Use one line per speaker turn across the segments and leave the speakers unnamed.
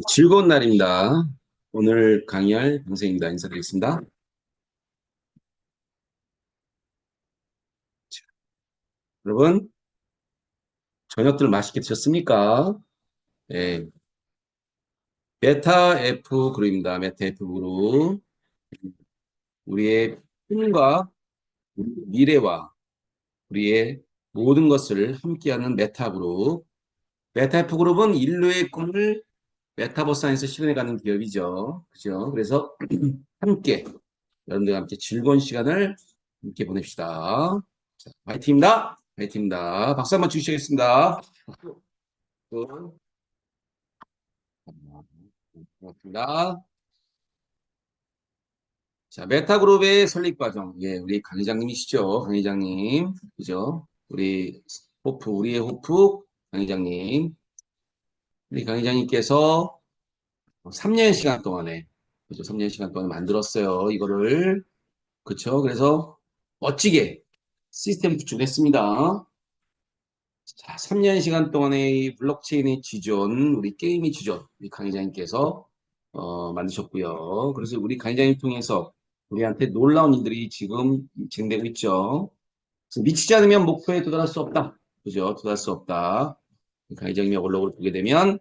즐거운 날입니다. 오늘 강의할 강사입니다. 인사드리겠습니다. 여러분, 저녁들 맛있게 드셨습니까? 네, 메타 F 그룹입니다. 메타 F 그룹. 우리의 꿈과 우리 미래와 우리의 모든 것을 함께하는 메타 그룹. 메타 F 그룹은 인류의 꿈을 메타버스 안에서 실현해가는 기업이죠. 그죠? 그래서 함께, 여러분들과 함께 즐거운 시간을 함께 보냅시다. 자, 화이팅입니다. 화이팅입니다. 박수 한번 주시겠습니다. 고맙습니다. 자, 메타그룹의 설립 과정. 예, 우리 강 회장님이시죠. 강 회장님. 그죠? 우리의 호프 강 회장님. 우리 강 회장님께서 3년 시간 동안에, 그죠? 3년 시간 동안에 만들었어요. 이거를. 그쵸? 그래서 멋지게 시스템 구축을 했습니다. 자, 3년 시간 동안의 블록체인의 지존, 우리 게임의 지존, 우리 강의자님께서 만드셨고요. 그래서 우리 강의자님 통해서 우리한테 놀라운 일들이 지금 진행되고 있죠. 그래서 미치지 않으면 목표에 도달할 수 없다. 그죠? 도달할 수 없다. 강의자님의 언록을 보게 되면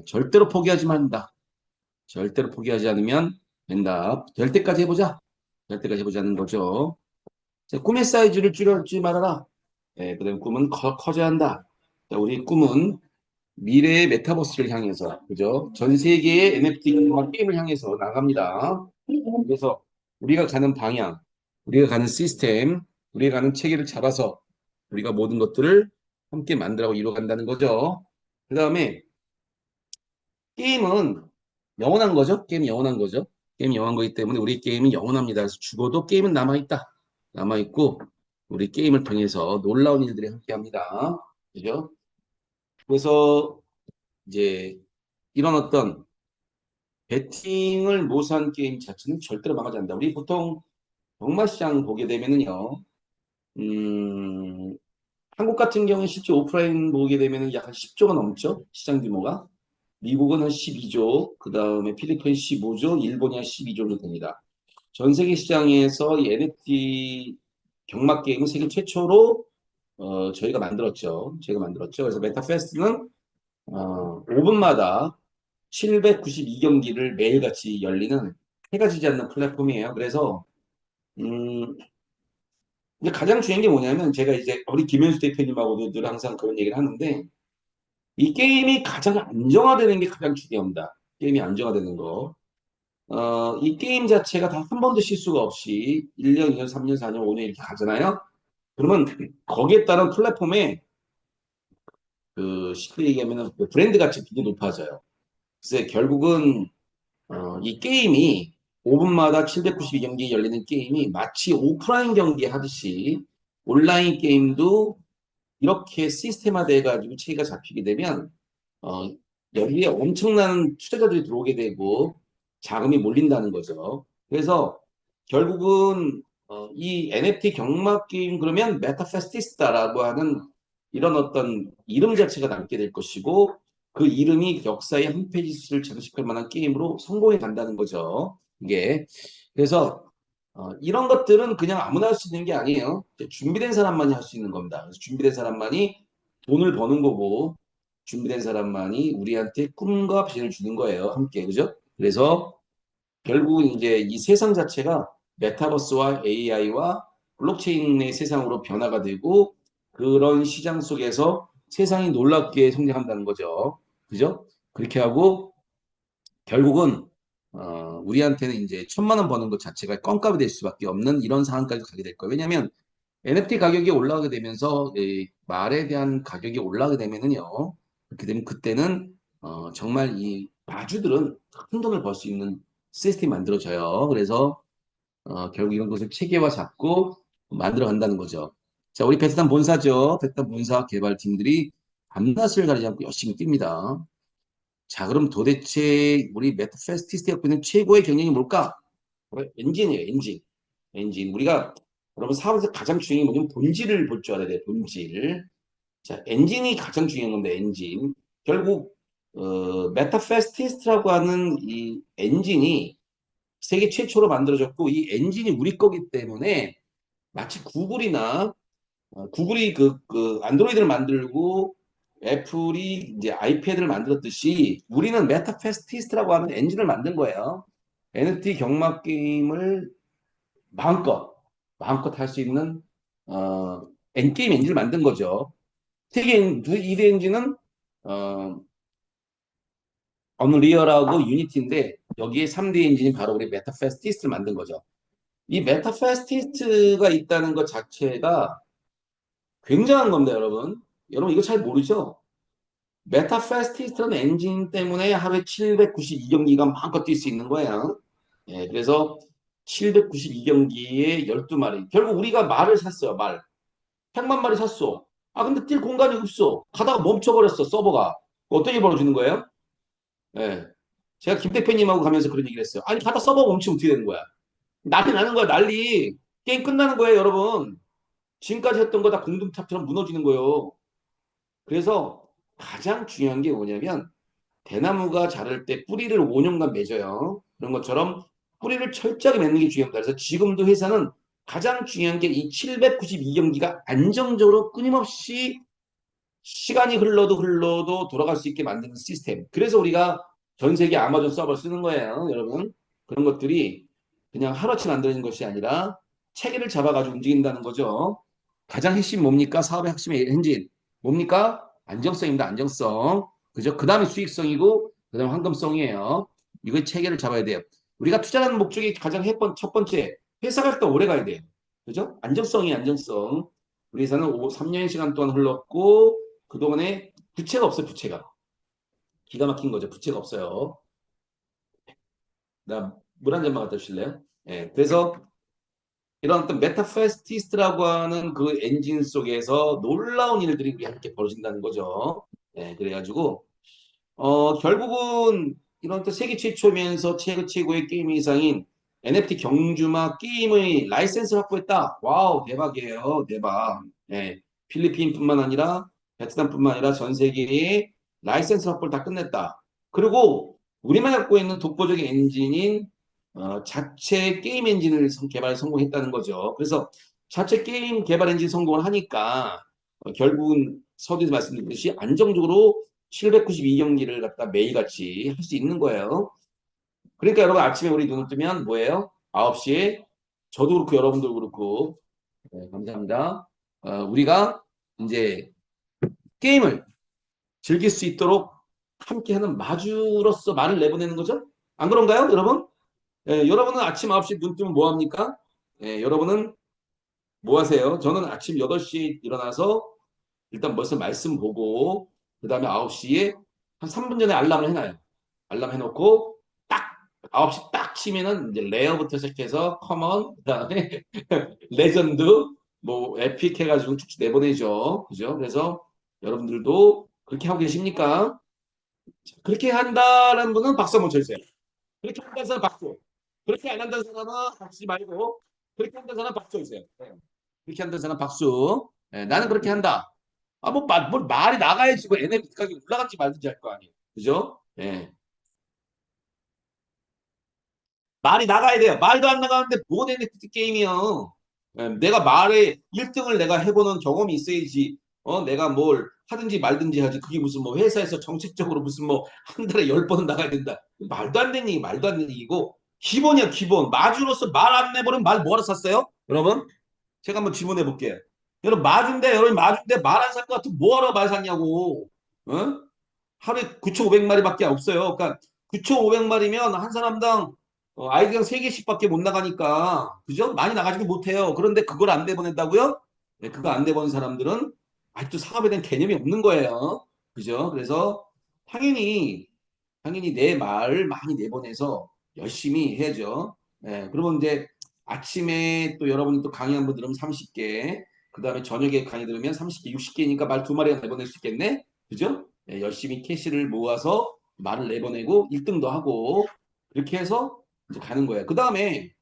절대로 포기하지 말다. 절대로 포기하지 않으면 된다. 될 때까지 해보자. 될 때까지 해보자는 거죠. 자, 꿈의 사이즈를 줄여지 말아라. 그다음 꿈은 커져야 한다. 자, 우리 꿈은 미래의 메타버스를 향해서, 그죠? 전 세계의 NFT와 게임을 향해서 나갑니다. 그래서 우리가 가는 방향, 우리가 가는 시스템, 우리가 가는 체계를 잡아서 우리가 모든 것들을 함께 만들어가고 이루어간다는 거죠. 그 다음에 게임은 영원한 거죠. 게임이 영원한 거죠. 게임이 영원한 거기 때문에 우리 게임이 영원합니다. 그래서 죽어도 게임은 남아있다. 남아있고 우리 게임을 통해서 놀라운 일들이 함께합니다. 그죠? 그래서 이제 이런 어떤 베팅을 모수한 게임 자체는 절대로 망하지 않는다. 우리 보통 병마 시장 보게 되면은요, 음, 한국 같은 경우는 실제 오프라인 보게 되면은 약 한 10조가 넘죠. 시장 규모가. 미국은 한 12조, 그 다음에 필리핀 15조, 일본이 한 12조 정도 됩니다. 전 세계 시장에서 이 NFT 경마 게임은 세계 최초로 저희가 만들었죠. 제가 만들었죠. 그래서 메타페스트는 5분마다 792경기를 매일같이 열리는 해가 지지 않는 플랫폼이에요. 그래서 음, 이제 가장 중요한 게 뭐냐면 제가 이제 우리 김현수 대표님하고도 늘 항상 그런 얘기를 하는데 이 게임이 가장 안정화되는 게 가장 중요합니다. 게임이 안정화되는 거. 이 게임 자체가 다 한 번도 실수가 없이 1년, 2년, 3년, 4년, 5년 이렇게 가잖아요. 그러면 거기에 따른 플랫폼에 쉽게 얘기하면 그 브랜드 가치 굉장히 높아져요. 그래서 결국은 이 게임이 5분마다 792경기 열리는 게임이 마치 오프라인 경기 하듯이 온라인 게임도 이렇게 시스템화돼 가지고 체계가 잡히게 되면 어, 여기에 엄청난 투자자들이 들어오게 되고 자금이 몰린다는 거죠. 그래서 결국은 이 NFT 경마 게임 그러면 메타페스티스타라고 하는 이런 어떤 이름 자체가 남게 될 것이고 그 이름이 역사의 한 페이지를 장식할 만한 게임으로 성공해 간다는 거죠. 이게 그래서 이런 것들은 그냥 아무나 할 수 있는 게 아니에요. 준비된 사람만이 할 수 있는 겁니다. 그래서 준비된 사람만이 돈을 버는 거고 준비된 사람만이 우리한테 꿈과 비전을 주는 거예요. 함께 그죠? 그래서 결국은 이제 이 세상 자체가 메타버스와 AI와 블록체인의 세상으로 변화가 되고 그런 시장 속에서 세상이 놀랍게 성장한다는 거죠. 그죠? 그렇게 하고 결국은 우리한테는 이제 1,000만 원 버는 것 자체가 껌값이 될 수밖에 없는 이런 상황까지 가게 될 거예요. 왜냐하면 NFT 가격이 올라가게 되면서 이 말에 대한 가격이 올라가게 되면은요. 그렇게 되면 그때는 정말 이 마주들은 큰 돈을 벌 수 있는 시스템이 만들어져요. 그래서 결국 이런 것을 체계화 잡고 만들어 간다는 거죠. 자, 우리 베트남 본사죠. 베트남 본사 개발팀들이 밤낮을 가리지 않고 열심히 뜁니다. 자, 그럼 도대체 우리 메타페스티스트 갖고 있는 최고의 경쟁이 뭘까? 엔진이에요, 엔진. 엔진. 우리가 여러분 사업에서 가장 중요한 게 뭐냐면 본질을 볼 줄 알아야 돼요, 본질. 자, 엔진이 가장 중요한 건데, 엔진. 결국 메타페스티스트라고 하는 이 엔진이 세계 최초로 만들어졌고 이 엔진이 우리 거기 때문에 마치 구글이 그 안드로이드를 만들고 애플이 이제 아이패드를 만들었듯이 우리는 메타페스티스트라고 하는 엔진을 만든 거예요. NFT 경마 게임을 마음껏 마음껏 할 수 있는 어, 엔게임 엔진을 만든 거죠. 세계 2대 엔진은 어, 언리얼하고 유니티인데 여기에 3대 엔진이 바로 우리 메타페스티스트를 만든 거죠. 이 메타페스티스트가 있다는 것 자체가 굉장한 겁니다, 여러분. 여러분 이거 잘 모르죠? 메타페스티스트라는 엔진 때문에 하루에 792경기가 마음껏 뛸 수 있는 거예요. 예, 그래서 792경기에 12마리. 결국 우리가 말을 샀어요, 말. 100만 마리 샀어. 아, 근데 뛸 공간이 없어. 가다가 멈춰버렸어, 서버가. 어떻게 벌어지는 거예요? 예. 제가 김 대표님하고 가면서 그런 얘기를 했어요. 아니, 가다 서버 멈추면 어떻게 되는 거야? 난리 나는 거야, 난리. 게임 끝나는 거예요, 여러분. 지금까지 했던 거 다 공중탑처럼 무너지는 거예요. 그래서 가장 중요한 게 뭐냐면, 대나무가 자랄 때 뿌리를 5년간 맺어요. 그런 것처럼 뿌리를 철저하게 맺는 게 중요합니다. 그래서 지금도 회사는 가장 중요한 게 이 792경기가 안정적으로 끊임없이 시간이 흘러도 돌아갈 수 있게 만드는 시스템. 그래서 우리가 전 세계 아마존 서버를 쓰는 거예요, 여러분. 그런 것들이 그냥 하루아침에 만들어진 것이 아니라 체계를 잡아가지고 움직인다는 거죠. 가장 핵심 뭡니까? 사업의 핵심의 엔진. 뭡니까? 안정성입니다, 안정성. 그죠? 그 다음에 수익성이고, 그 다음에 황금성이에요. 이거 체계를 잡아야 돼요. 우리가 투자하는 목적이 가장 첫 번째, 회사 갈 때 오래 가야 돼요. 그죠? 안정성이 안정성. 우리 회사는 3년 시간 동안 흘렀고, 그동안에 부채가 없어요, 부채가. 기가 막힌 거죠. 부채가 없어요. 나 물 한 잔만 갖다 주실래요? 예, 그래서 이런 어떤 메타페스티스트라고 하는 그 엔진 속에서 놀라운 일들이 우리 함께 벌어진다는 거죠. 예, 그래가지고 결국은 이런 또 세계 최초면서 최고의 게임 이상인 NFT 경주마 게임의 라이센스 확보했다. 와우, 대박이에요. 대박. 예, 필리핀뿐만 아니라 베트남뿐만 아니라 전 세계에 라이센스 확보를 다 끝냈다. 그리고 우리만 갖고 있는 독보적인 엔진인 자체 게임 엔진을 개발에 성공했다는 거죠. 그래서 자체 게임 개발 엔진 성공을 하니까 결국은 서두에서 말씀드렸듯이 안정적으로 792경기를 갖다 매일같이 할 수 있는 거예요. 그러니까 여러분 아침에 우리 눈을 뜨면 뭐예요? 9시에 저도 그렇고 여러분도 그렇고 네, 감사합니다. 우리가 이제 게임을 즐길 수 있도록 함께하는 마주로서 말을 내보내는 거죠. 안 그런가요, 여러분? 여러분은 아침 9시 눈 뜨면 뭐 합니까? 여러분은 뭐 하세요? 저는 아침 8시에 일어나서 일단 벌써 말씀 보고 그다음에 9시에 한 3분 전에 알람을 해놔요. 알람 해놓고 딱 9시 딱 치면은 이제 레어부터 시작해서 커먼 그다음에 레전드 뭐 에픽 해가지고 쭉쭉 내보내죠. 그죠? 그래서 여러분들도 그렇게 하고 계십니까? 그렇게 한다는 분은 박수 한번 쳐주세요. 그렇게 한다는 사람 박수. 그렇게 안 한다는 사람은 박수 말고 그렇게 한다는 사람 박수 주세요. 네. 그렇게 한다는 사람 박수. 네, 나는 그렇게 한다. 뭘 말이 나가야지 뭐 NFT 가격이 올라간지 말든지 할 거 아니에요. 그죠? 예. 말이 나가야 돼요. 말도 안 나가는데 뭔 NFT 게임이요. 예, 내가 말에 1등을 내가 해보는 경험이 있어야지. 내가 뭘 하든지 말든지 하지. 그게 무슨 뭐 회사에서 정책적으로 무슨 뭐 한 달에 10번은 나가야 된다. 말도 안 되는 얘기, 말도 안 되는 얘기고. 기본이야, 기본. 마주로서 말 안 내버리면 말 뭐하러 샀어요? 여러분? 제가 한번 질문해 볼게요. 여러분, 여러분 마주인데 말 안 살 것 같으면 뭐하러 말 샀냐고. 어? 하루에 9,500마리밖에 없어요. 그러니까 9,500마리면 한 사람당 아이디랑 3개씩밖에 못 나가니까 그죠? 많이 나가지도 못해요. 그런데 그걸 안 내보낸다고요? 네, 그거 안 내보낸 사람들은 아직도 사업에 대한 개념이 없는 거예요. 그죠? 그래서 당연히 내 말을 많이 내보내서 열심히 해야죠. 예, 그러면 이제 아침에 또 여러분이 또 강의 한 번 들으면 30개, 그 다음에 저녁에 강의 들으면 30개, 60개니까 말 두 마리가 내보낼 수 있겠네? 그죠? 예, 열심히 캐시를 모아서 말을 내보내고 1등도 하고 그렇게 해서 이제 가는 거예요. 그 다음에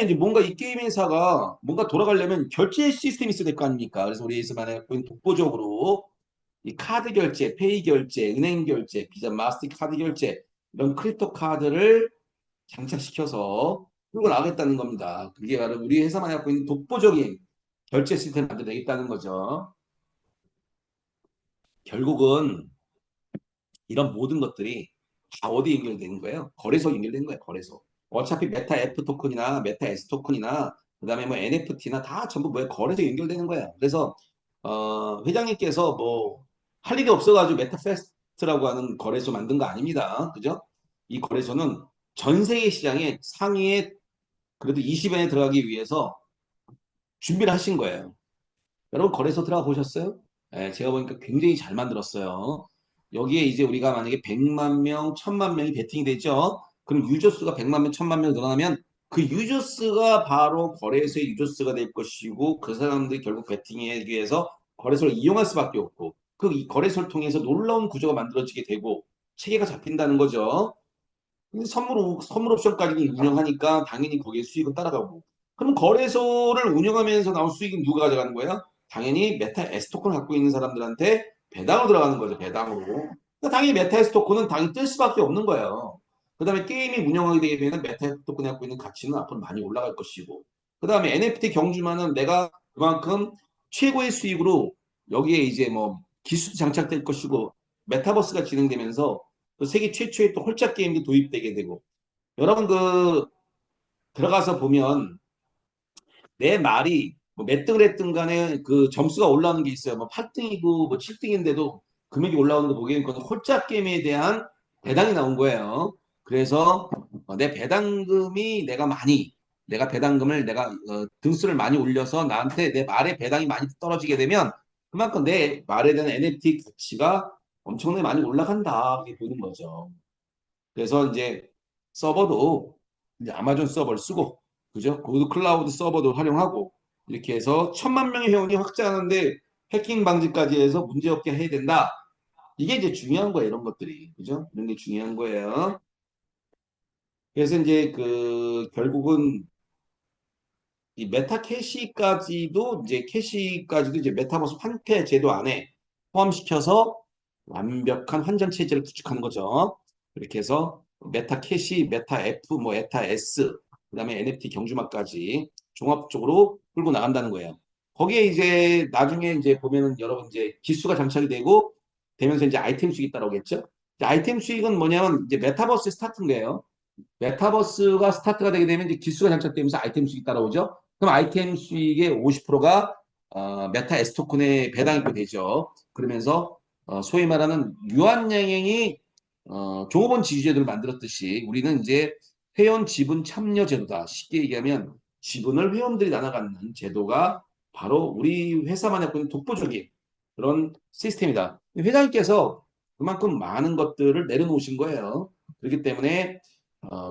이제 뭔가 이 게임 회사가 뭔가 돌아가려면 결제 시스템이 있어야 될 거 아닙니까? 그래서 우리 에서만의 독보적으로 이 카드 결제, 페이 결제, 은행 결제, 비자 마스터 카드 결제 이런 크립토 카드를 장착시켜서 끌고 나가겠다는 겁니다. 그게 바로 우리 회사만 갖고 있는 독보적인 결제 시스템을 만들어내겠다는 거죠. 결국은 이런 모든 것들이 다 어디 연결되는 거예요? 거래소 연결되는 거예요. 거래소. 어차피 메타 F 토큰이나 메타 S 토큰이나 그다음에 뭐 NFT나 다 전부 뭐에 거래소 연결되는 거예요. 그래서 회장님께서 뭐 할 일이 없어가지고 메타페스트라고 하는 거래소 만든 거 아닙니다. 그죠? 이 거래소는 전 세계 시장에 상위에 그래도 20엔에 들어가기 위해서 준비를 하신 거예요. 여러분 거래소 들어가 보셨어요? 예, 제가 보니까 굉장히 잘 만들었어요. 여기에 이제 우리가 만약에 100만 명, 1000만 명이 베팅이 되죠? 그럼 유저 수가 100만 명, 1000만 명 늘어나면 그 유저 수가 바로 거래소의 유저 수가 될 것이고 그 사람들이 결국 베팅하기 위해서 거래소를 이용할 수밖에 없고 그 이 거래소를 통해서 놀라운 구조가 만들어지게 되고 체계가 잡힌다는 거죠. 근데 선물 옵션까지 운영하니까 당연히 거기에 수익은 따라가고. 그럼 거래소를 운영하면서 나온 수익은 누가 가져가는 거예요? 당연히 메타 S 토큰을 갖고 있는 사람들한테 배당으로 들어가는 거죠. 배당으로. 그러니까 당연히 메타 S 토큰은 당연히 뜰 수밖에 없는 거예요. 그 다음에 게임이 운영하게 되게 되면 메타 S 토큰이 갖고 있는 가치는 앞으로 많이 올라갈 것이고. 그 다음에 NFT 경주만은 내가 그만큼 최고의 수익으로 여기에 이제 뭐 기술도 장착될 것이고 메타버스가 진행되면서 또 세계 최초의 또 홀짝 게임도 도입되게 되고 여러분 그 들어가서 보면 내 말이 뭐 몇 등을 했든 간에 그 점수가 올라오는 게 있어요. 뭐 8등이고 뭐 7등인데도 금액이 올라오는 거 보기에는 그건 홀짝 게임에 대한 배당이 나온 거예요. 그래서 내 배당금이 내가 배당금을 내가 등수를 많이 올려서 나한테 내 말의 배당이 많이 떨어지게 되면 그만큼 내 말에 대한 NFT 가치가 엄청나게 많이 올라간다. 이렇게 보는 거죠. 그래서 이제 서버도 이제 아마존 서버를 쓰고, 그죠? 고드 클라우드 서버도 활용하고, 이렇게 해서 1000만 명의 회원이 확장하는데 해킹 방지까지 해서 문제없게 해야 된다. 이게 이제 중요한 거예요, 이런 것들이. 그죠? 이런 게 중요한 거예요. 그래서 이제 그 결국은 이 메타 캐시까지도 이제 메타버스 환폐 제도 안에 포함시켜서 완벽한 환전 체제를 구축하는 거죠. 이렇게 해서 메타 캐시, 메타 F, 뭐 메타 S, 그다음에 NFT 경주마까지 종합적으로 끌고 나간다는 거예요. 거기에 이제 나중에 이제 보면은 여러분 이제 기수가 장착이 되고 되면서 이제 아이템 수익이 따라오겠죠. 아이템 수익은 뭐냐면 이제 메타버스 스타트인 거예요. 메타버스가 스타트가 되게 되면 이제 기수가 장착되면서 아이템 수익이 따라오죠. 그럼 아이템 수익의 50%가 메타 S 토큰에 배당이 또 되죠. 그러면서 소위 말하는 유한양행이 종업원 지주제도를 만들었듯이 우리는 이제 회원 지분 참여 제도다. 쉽게 얘기하면 지분을 회원들이 나눠 갖는 제도가 바로 우리 회사만의 어떤 독보적인 그런 시스템이다. 회장님께서 그만큼 많은 것들을 내려놓으신 거예요. 그렇기 때문에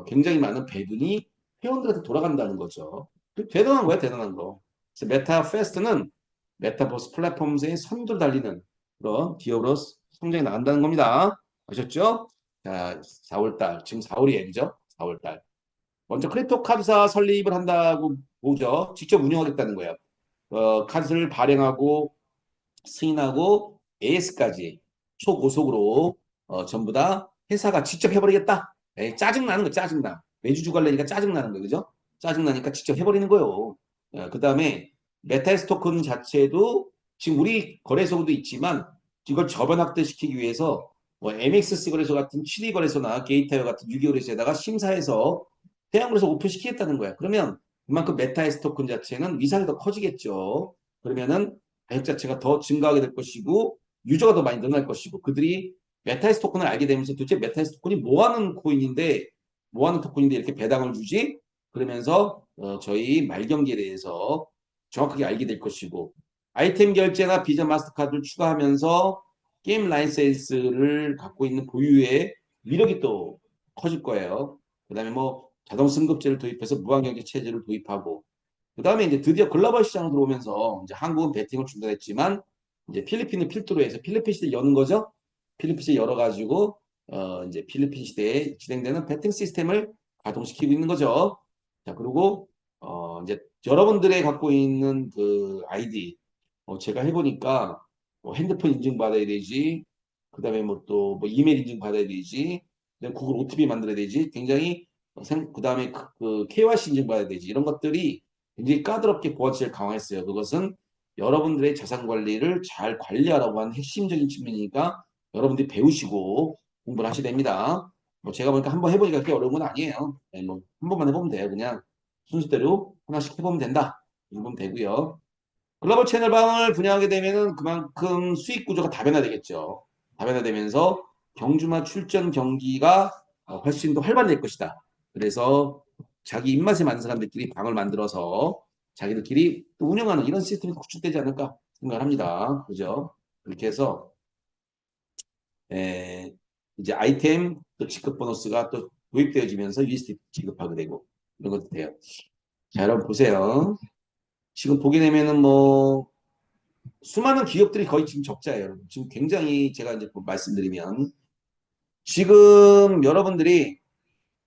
굉장히 많은 배분이 회원들한테 돌아간다는 거죠. 대단한 거야, 대단한 거. 그래서 메타 페스트는 메타버스 플랫폼의 선두를 달리는 그런 기업으로 성장이 나간다는 겁니다. 아셨죠? 자, 4월달, 지금 4월이에요, 그죠? 4월달. 먼저 크립토 카드사 설립을 한다고 보죠. 직접 운영하겠다는 거예요. 카드를 발행하고 승인하고 AS까지 초고속으로 전부 다 회사가 직접 해버리겠다. 에이, 짜증나는 거 짜증나. 매주 주갈래니까 짜증나는 거 그죠? 짜증나니까 직접 해버리는 거예요. 그 다음에 메타스 토큰 자체도 지금 우리 거래소도 있지만 이걸 저변 확대시키기 위해서 뭐 MXC 거래소 같은 7위 거래소나 게이타이어 같은 6위 거래소에다가 심사해서 대형 거래소 오픈시키겠다는 거야. 그러면 그만큼 메타스 토큰 자체는 위상이 더 커지겠죠. 그러면은 가격 자체가 더 증가하게 될 것이고 유저가 더 많이 늘어날 것이고 그들이 메타에스 토큰을 알게 되면서 도대체 메타에스 토큰이 뭐 하는 코인인데 뭐 하는 토큰인데 이렇게 배당을 주지? 그러면서 저희 말경기에 대해서 정확하게 알게 될 것이고 아이템 결제나 비자 마스터카드를 추가하면서 게임 라이센스를 갖고 있는 보유의 위력이 또 커질 거예요. 그다음에 뭐 자동 승급제를 도입해서 무한경제 체제를 도입하고 그다음에 이제 드디어 글로벌 시장으로 들어오면서 이제 한국은 배팅을 중단했지만 이제 필리핀을 필두로 해서 필리핀 시대 여는 거죠. 필리핀 시대 열어가지고 이제 필리핀 시대에 진행되는 배팅 시스템을 가동시키고 있는 거죠. 자 그리고 이제 여러분들의 갖고 있는 그 아이디 제가 해보니까 뭐 핸드폰 인증 받아야 되지. 그다음에 뭐 또 뭐 이메일 인증 받아야 되지. 그다음에 구글 OTP 만들어야 되지. 굉장히 그다음에 그 KYC 인증 받아야 되지. 이런 것들이 굉장히 까다롭게 보안체를 강화했어요. 그것은 여러분들의 자산 관리를 잘 관리하라고 하는 핵심적인 측면이니까 여러분들이 배우시고 공부를 하셔야 됩니다. 뭐 제가 보니까 한번 해보니까 그렇게 어려운 건 아니에요. 네, 뭐한 번만 해보면 돼요. 그냥 순서대로 하나씩 해보면 된다. 이러면 되고요. 글로벌 채널방을 분양하게 되면은 그만큼 수익 구조가 다변화되겠죠. 다변화되면서 경주마 출전 경기가 훨씬 더 활발해질 것이다. 그래서 자기 입맛에 맞는 사람들끼리 방을 만들어서 자기들끼리 또 운영하는 이런 시스템이 구축되지 않을까 생각을 합니다. 그죠? 그렇게 해서 에, 이제 아이템 또 지급 보너스가 또 도입되어지면서 USD 지급하게 되고 이런 것도 돼요. 자, 여러분 보세요. 지금 보게 되면은 뭐 수많은 기업들이 거의 지금 적자예요. 여러분. 지금 굉장히 제가 이제 뭐 말씀드리면 지금 여러분들이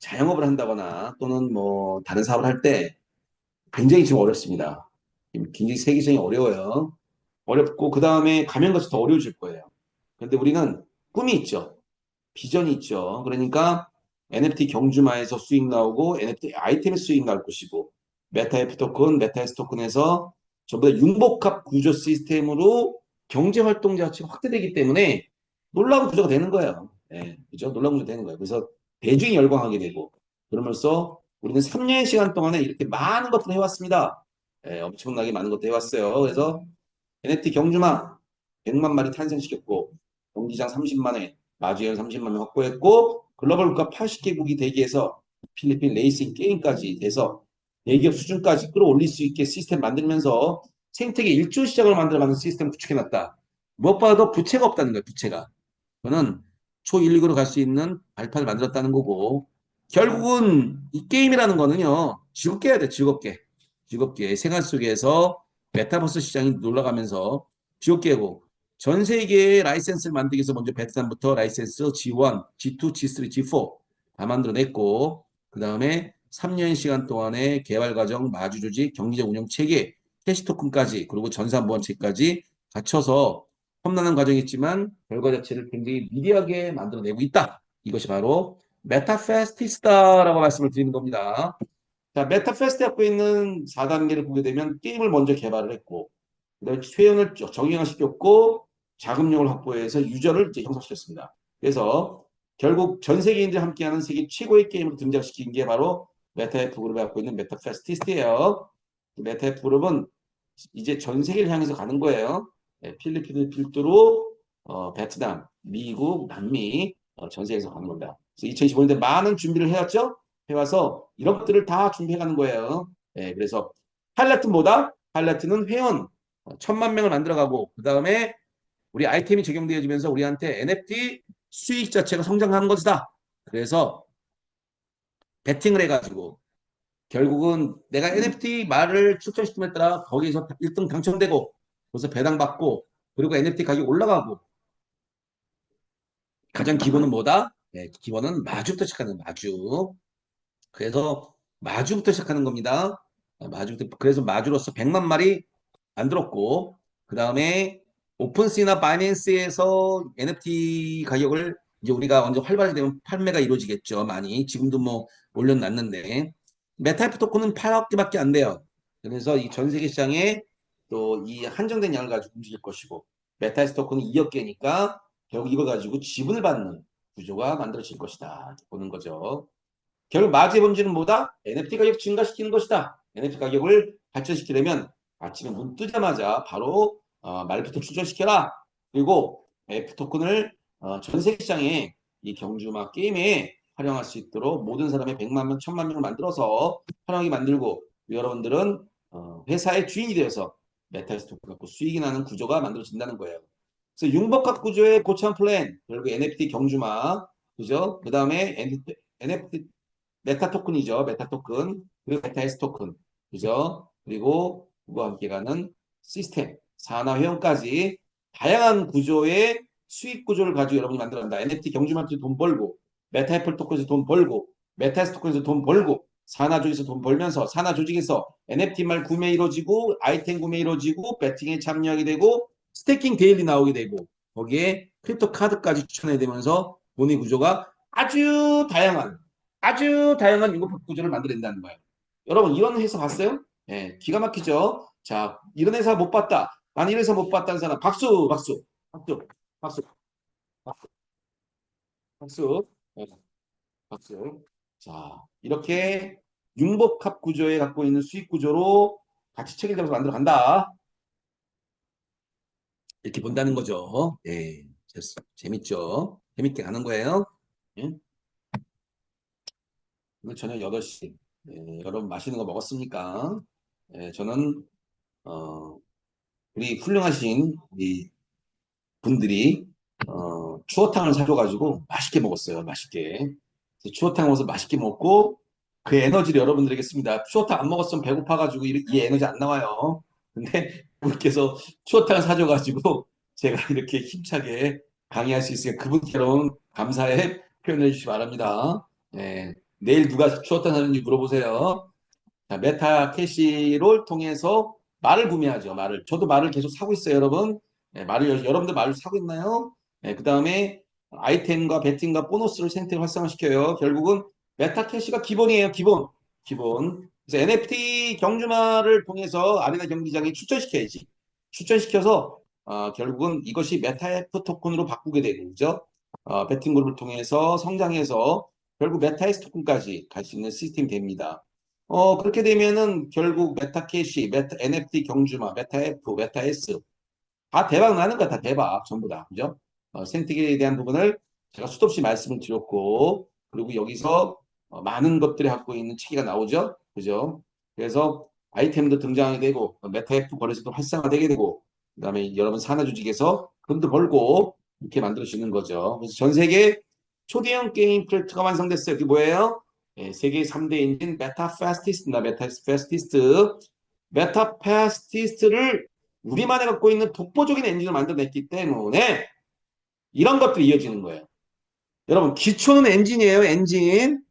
자영업을 한다거나 또는 뭐 다른 사업을 할 때 굉장히 지금 어렵습니다. 굉장히 세계적이 어려워요. 어렵고 그 다음에 가면 같이 더 어려워질 거예요. 그런데 우리는 꿈이 있죠. 비전이 있죠. 그러니까 NFT 경주마에서 수익 나오고 NFT 아이템의 수익 나올 것이고 메타F 토큰, 메타S 토큰에서 전부 다 융복합 구조 시스템으로 경제 활동 자체가 확대되기 때문에 놀라운 구조가 되는 거예요. 예, 그죠? 놀라운 구조가 되는 거예요. 그래서 대중이 열광하게 되고 그러면서 우리는 3년 시간 동안에 이렇게 많은 것들을 해왔습니다. 예, 엄청나게 많은 것들 해왔어요. 그래서 NFT 경주마 100만 마리 탄생시켰고 경기장 30만 회, 마주연 30만 회 확보했고 글로벌 국가 80개국이 대기해서 필리핀 레이싱 게임까지 돼서 대기업 수준까지 끌어올릴 수 있게 시스템 만들면서 생태계 1조 시장을 만들어가는 시스템 구축해놨다. 무엇보다도 부채가 없다는 거예요. 부채가. 그거는 초1, 2구로 갈 수 있는 발판을 만들었다는 거고 결국은 이 게임이라는 거는요. 즐겁게 해야 돼. 즐겁게. 즐겁게 생활 속에서 메타버스 시장이 놀러가면서 즐겁게 하고 전 세계의 라이센스를 만들기 위해서 먼저 베트남부터 라이센스 G1, G2, G3, G4 다 만들어냈고 그 다음에 3년 시간 동안의 개발 과정, 마주 조직, 경기적 운영 체계, 캐시 토큰까지 그리고 전산보안체까지 갖춰서 험난한 과정이지만 결과 자체를 굉장히 미디하게 만들어내고 있다. 이것이 바로 메타페스티스타라고 말씀을 드리는 겁니다. 자, 메타페스트 갖고 있는 4단계를 보게 되면 게임을 먼저 개발을 했고 그다음에 회원을 정형화시켰고 자금력을 확보해서 유저를 이제 형성시켰습니다. 그래서 결국 전 세계인들이 함께하는 세계 최고의 게임을 등장시킨 게 바로 메타F 그룹이 갖고 있는 메타페스티스트예요. 메타F 그룹은 이제 전 세계를 향해서 가는 거예요. 네, 필리핀을 필두로 베트남, 미국, 남미 전 세계에서 가는 겁니다. 그래서 2025년에 많은 준비를 해왔죠. 해와서 이런 것들을 다 준비해가는 거예요. 네, 그래서 하이라이트는 뭐다? 하이라이트는 회원 1,000만 명을 만들어가고 그 다음에 우리 아이템이 적용되어지면서 우리한테 NFT 수익 자체가 성장하는 것이다. 그래서 베팅을 해가지고 결국은 내가 NFT 말을 추천시킴에 따라 거기서 1등 당첨되고 거기서 배당받고 그리고 NFT 가격이 올라가고 가장 기본은 뭐다? 네, 기본은 마주부터 시작하는 마주. 그래서 마주부터 시작하는 겁니다. 마주부터 그래서 마주로서 100만 마리 만들었고 그 다음에 오픈시나 바이낸스에서 NFT 가격을 이제 우리가 언제 활발하게 되면 판매가 이루어지겠죠. 많이 지금도 뭐 올려놨는데 메타이프 토큰은 8억 개밖에 안 돼요. 그래서 이 전 세계 시장에 또 이 한정된 양을 가지고 움직일 것이고 메타이프 토큰은 2억 개니까 결국 이걸 가지고 지분을 받는 구조가 만들어질 것이다. 보는 거죠. 결국 마지의 본질은 뭐다? NFT 가격 증가시키는 것이다. NFT 가격을 발전시키려면 아침에 눈 뜨자마자 바로 말부터 추적시켜라. 그리고 F 토큰을 전 세계 시장에 이 경주마 게임에 활용할 수 있도록 모든 사람의 100만 명, 1000만 명을 만들어서 활용하게 만들고 여러분들은 회사의 주인이 되어서 메타버스 토큰 갖고 수익이 나는 구조가 만들어진다는 거예요. 그래서 융복합 구조의 고참 플랜, 결국 NFT 경주마, 그죠? 그 다음에 NFT 메타 토큰이죠. 메타 토큰. 그리고 메타 S 토큰. 그죠? 그리고 그와 함께 가는 시스템, 산하 회원까지 다양한 구조의 수익 구조를 가지고 여러분이 만들어간다. NFT 경주마트에서 돈 벌고, 메타 애플 토큰에서 돈 벌고, 메타 S 토큰에서 돈 벌고, 산하 조직에서 돈 벌면서 산하 조직에서 NFT 말 구매 이루어지고, 아이템 구매 이루어지고, 배팅에 참여하게 되고, 스테이킹 데일리 나오게 되고 거기에 크립토 카드까지 추천해 되면서 돈의 구조가 아주 다양한 융합 구조를 만들어낸다는 거예요. 여러분 이런 회사 봤어요? 예, 기가 막히죠. 자, 이런 회사 못 봤다. 난 이런 회사 못 봤다는 사람 박수, 박수, 박수, 박수, 박수, 박수, 예, 박수. 자, 이렇게 융복합 구조에 갖고 있는 수익 구조로 같이 체결되면서 만들어 간다. 이렇게 본다는 거죠. 예, 재밌죠. 재밌게 가는 거예요. 예? 오늘 저녁 8시. 예, 여러분 맛있는 거 먹었습니까? 예, 저는 어, 우리 훌륭하신 우리 분들이 추어탕을 사줘가지고 맛있게 먹었어요. 맛있게. 그래서 추어탕 먹어서 맛있게 먹고 그 에너지를 여러분들에게 씁니다. 추어탕 안 먹었으면 배고파가지고 이 에너지 안 나와요. 근데 분께서 추어탕을 사줘가지고 제가 이렇게 힘차게 강의할 수 있으니까 그분께로는 감사의 표현해 주시기 바랍니다. 네. 내일 누가 추어탕 사는지 물어보세요. 자, 메타 캐시를 통해서 말을 구매하죠. 말을. 저도 말을 계속 사고 있어요, 여러분. 네, 여러분들 말을 사고 있나요? 네, 그 다음에 아이템과 배팅과 보너스를 생태를 활성화시켜요. 결국은 메타 캐시가 기본이에요, 기본. 기본. 그래서 NFT 경주마를 통해서 아레나 경기장에 추천시켜야지. 추천시켜서 결국은 이것이 메타에프 토큰으로 바꾸게 되는 거죠. 배팅 그룹을 통해서 성장해서 결국 메타에스 토큰까지 갈 수 있는 시스템이 됩니다. 그렇게 되면은 결국 메타캐시, 메타 NFT 경주마, 메타F, 메타S 다 대박 나는 거야. 다 대박. 전부 다. 그죠? 생태계에 대한 부분을 제가 수도 없이 말씀을 드렸고 그리고 여기서 많은 것들이 갖고 있는 체계가 나오죠. 그죠? 그래서 아이템도 등장하게 되고 메타F 거래소도 활성화되게 되고 그다음에 여러분 산하 조직에서 돈도 벌고 이렇게 만들어지는 거죠. 그래서 전 세계 초대형 게임 프로젝트가 완성됐어요. 그게 뭐예요? 예, 세계 3대 엔진 메타파스티스트나 메타파스티스트 메타파스티스트를 우리만이 갖고 있는 독보적인 엔진을 만들어냈기 때문에 이런 것들이 이어지는 거예요. 여러분 기초는 엔진이에요. 엔진.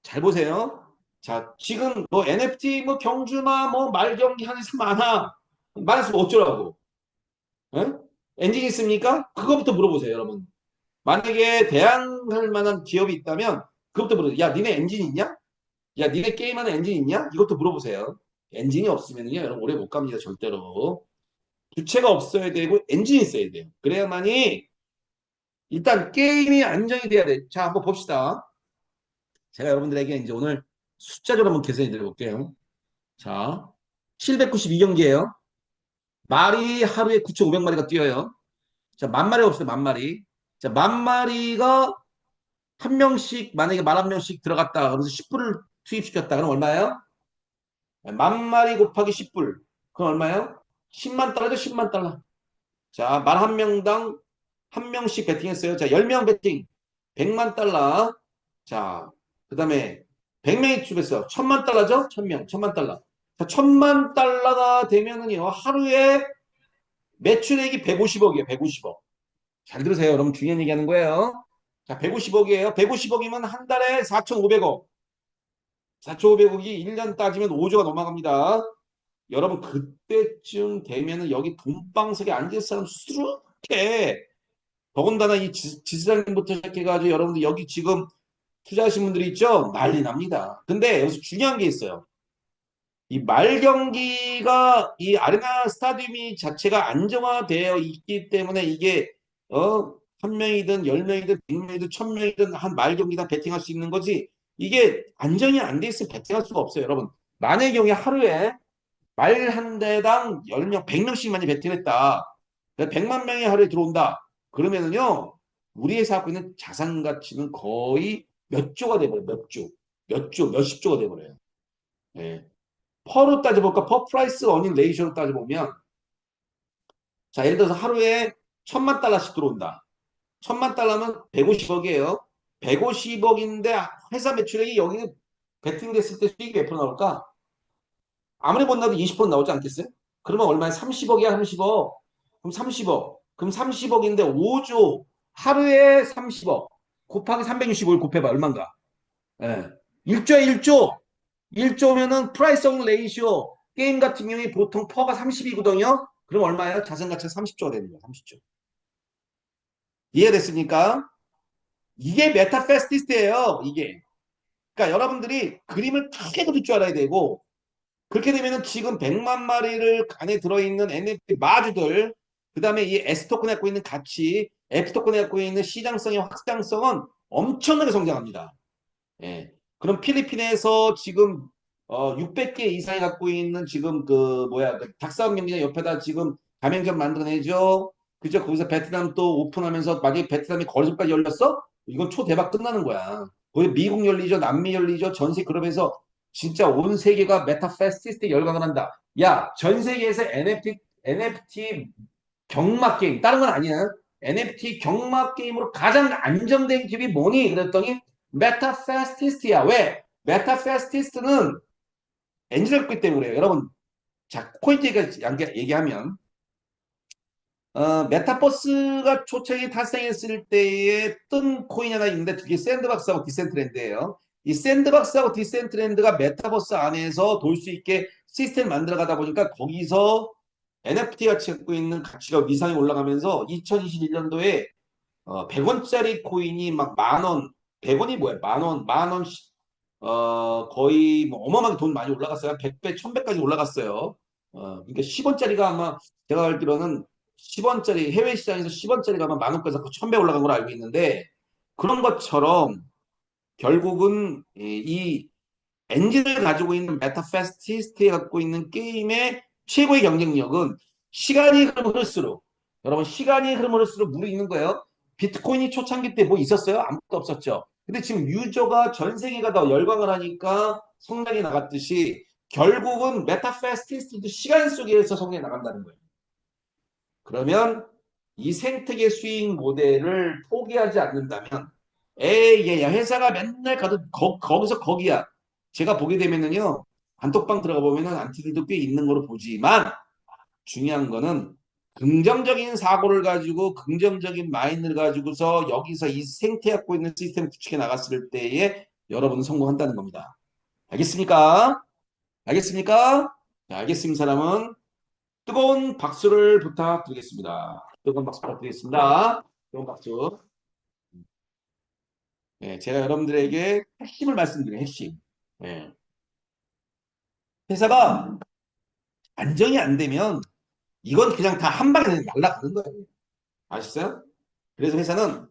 잘 보세요. 자, 지금 뭐 NFT 뭐 경주나 뭐 말경기 하는 사 많아. 많았으면 어쩌라고. 예? 엔진 있습니까? 그거부터 물어보세요, 여러분. 만약에 대항할 만한 기업이 있다면 그것부터 물어보세요. 야, 니네 엔진 있냐? 야, 니네 게임하는 엔진 있냐? 이것도 물어보세요. 엔진이 없으면요, 여러분 오래 못 갑니다, 절대로. 주체가 없어야 되고 엔진이 있어야 돼요. 그래야만이 일단 게임이 안정이 돼야 돼. 자, 한번 봅시다. 제가 여러분들에게 이제 오늘 숫자적으로 한번 계산해 드려볼게요. 자, 792경기예요. 말이 하루에 9,500마리가 뛰어요. 자, 만 마리 봅시다. 만 마리. 자, 만 마리가 한 명씩 만약에 말 한 명씩 들어갔다. 그래서 10불을 투입시켰다. 그럼 얼마예요? 만 마리 곱하기 10불. 그럼 얼마예요? 10만 달러죠. 10만 달러. 자, 말 한 명당 한 명씩 베팅했어요. 자, 10명 베팅. 100만 달러. 자, 그 다음에 100명이 투입했어요. 1000만 달러죠? 1000명. 1000만 달러. 자, 1000만 달러가 되면은요, 하루에 매출액이 150억이에요. 150억. 잘 들으세요. 여러분 중요한 얘기 하는 거예요. 자, 150억이에요. 150억이면 한 달에 4,500억. 4,500억이 1년 따지면 5조가 넘어갑니다. 여러분 그때쯤 되면은 여기 돈방석에 앉을 사람 수두룩해. 더군다나 이 지수장님부터 시작해가지고 여러분들 여기 지금 투자하신 분들이 있죠? 난리 납니다. 근데 여기서 중요한 게 있어요. 이 말 경기가 이 아레나 스타디움이 자체가 안정화되어 있기 때문에 이게 한 명이든 10명이든 100명이든 1000명이든 한 말 경기다 베팅할 수 있는 거지 이게 안정이 안 돼 있으면 베팅할 수가 없어요. 여러분 만의 경우에 하루에 말 한 대당 10명, 100명씩만이 베팅했다. 100만 명이 하루에 들어온다. 그러면은요, 우리 회사 갖고 있는 자산 가치는 거의 몇 조가 돼버려요. 몇 조. 몇 조, 몇십 조가 돼버려요. 예. 퍼로 따져볼까? 퍼 프라이스 어닝 레이쇼로 따져보면, 자, 예를 들어서 하루에 1000만 달러씩 들어온다. 1000만 달러면 150억이에요. 150억인데 회사 매출액이 여기 베팅됐을 때 수익이 몇 프로 나올까? 아무리 못 나도 20% 나오지 않겠어요? 그러면 얼마야? 30억이야, 30억. 그럼 30억. 그럼 30억인데 5조. 하루에 30억. 곱하기 365일 곱해봐. 얼마인가? 예. 1조야, 1조. 1조면은 프라이스 온 레이시오. 게임 같은 경우에 보통 퍼가 30이거든요. 그럼 얼마예요? 자산 가치가 30조가 되는 거예요. 30조. 이해됐습니까? 이게 메타페스티스트예요. 이게. 그러니까 여러분들이 그림을 다 깨고 줄 알아야 되고 그렇게 되면은 지금 100만 마리를 안에 들어있는 NFT 마주들, 그 다음에 이 S 토큰이 갖고 있는 가치, F 토큰이 갖고 있는 시장성의 확장성은 엄청나게 성장합니다. 예. 그럼 필리핀에서 지금 600개 이상이 갖고 있는 지금 그 뭐야 그 닭싸움 경기장 옆에다 지금 가맹점 만들어내죠. 그죠? 거기서 베트남 또 오픈하면서 만약에 베트남이 거리점까지 열렸어? 이건 초대박 끝나는 거야. 거기 미국 열리죠, 남미 열리죠, 전세 그러면서 진짜 온 세계가 메타 페스티스트에 열광을 한다. 야, 전 세계에서 NFT 경마 게임, 다른 건 아니야. NFT 경마 게임으로 가장 안정된 기업이 뭐니? 그랬더니 메타페스티스트야. 왜? 메타페스티스트는 엔진을 했기 때문에 그래요. 여러분, 자, 코인 얘기하면 메타버스가 초창기 탄생했을 때에 뜬 코인 하나 있는데 그게 샌드박스하고 디센트랜드예요. 이 샌드박스하고 디센트랜드가 메타버스 안에서 돌 수 있게 시스템 만들어가다 보니까 거기서 NFT 가치 갖고 있는 가치가 위상이 올라가면서 2021년도에 100원짜리 코인이 막 만 원, 100원이 뭐야? 만 원, 거의 뭐 어마어마하게 돈 많이 올라갔어요. 100배, 1000배까지 올라갔어요. 그러니까 10원짜리가 아마 제가 알기로는 10원짜리, 해외 시장에서 10원짜리가 아마 만 원까지 1000배 올라간 걸로 알고 있는데 그런 것처럼 결국은 이 엔진을 가지고 있는 메타페스티스트에 갖고 있는 게임의 최고의 경쟁력은 시간이 흐를수록 여러분 시간이 흐를수록 물이 있는 거예요. 비트코인이 초창기 때 뭐 있었어요? 아무것도 없었죠. 근데 지금 유저가 전 세계가 더 열광을 하니까 성장이 나갔듯이 결국은 메타페스티스트도 시간 속에서 성장이 나간다는 거예요. 그러면 이 생태계 수익 모델을 포기하지 않는다면 에이 얘 회사가 맨날 가도 거기서 거기야. 제가 보게 되면은요 단톡방 들어가 보면은 안티들도 꽤 있는 거로 보지만 중요한 거는 긍정적인 사고를 가지고 긍정적인 마인드를 가지고서 여기서 이 생태 갖고 있는 시스템 구축해 나갔을 때에 여러분은 성공한다는 겁니다. 알겠습니까? 알겠습니까? 자, 알겠습니다. 사람은 뜨거운 박수를 부탁드리겠습니다. 뜨거운 박수 부탁드리겠습니다. 뜨거운 박수. 예, 제가 여러분들에게 핵심을 말씀드려요. 핵심. 예. 회사가 안정이 안 되면 이건 그냥 다 한 방에 날아가는 거예요. 아셨어요? 그래서 회사는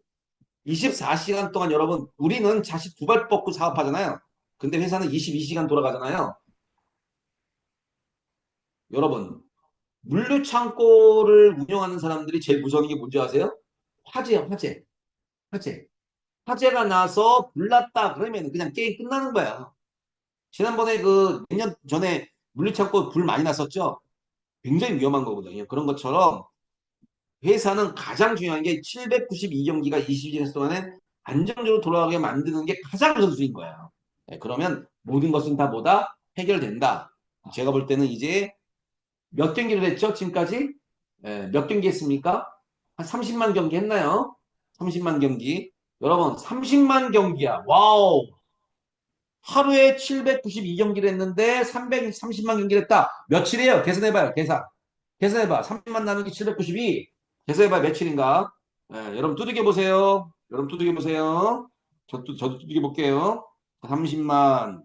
24시간 동안 여러분, 우리는 자식 두 발 뻗고 사업하잖아요. 근데 회사는 22시간 돌아가잖아요. 여러분, 물류 창고를 운영하는 사람들이 제일 무서운 게 뭔지 아세요? 화재야, 화재. 화재. 화재가 나서 불났다 그러면 그냥 게임 끝나는 거야. 지난번에 그 몇 년 전에 물류창고 불 많이 났었죠? 굉장히 위험한 거거든요. 그런 것처럼 회사는 가장 중요한 게 792경기가 22시간 동안에 안정적으로 돌아가게 만드는 게 가장 우선순위인 거예요. 네, 그러면 모든 것은 다 뭐다? 해결된다. 제가 볼 때는 이제 몇 경기를 했죠? 지금까지? 네, 몇 경기 했습니까? 한 30만 경기 했나요? 30만 경기. 여러분, 30만 경기야. 와우. 하루에 792경기를 했는데 330만 경기를 했다. 며칠이에요? 계산해봐요. 계산해봐. 30만 나누기 792. 계산해봐. 며칠인가? 예, 여러분 두들겨 보세요. 여러분 두들겨 보세요. 저도 두들겨 볼게요. 30만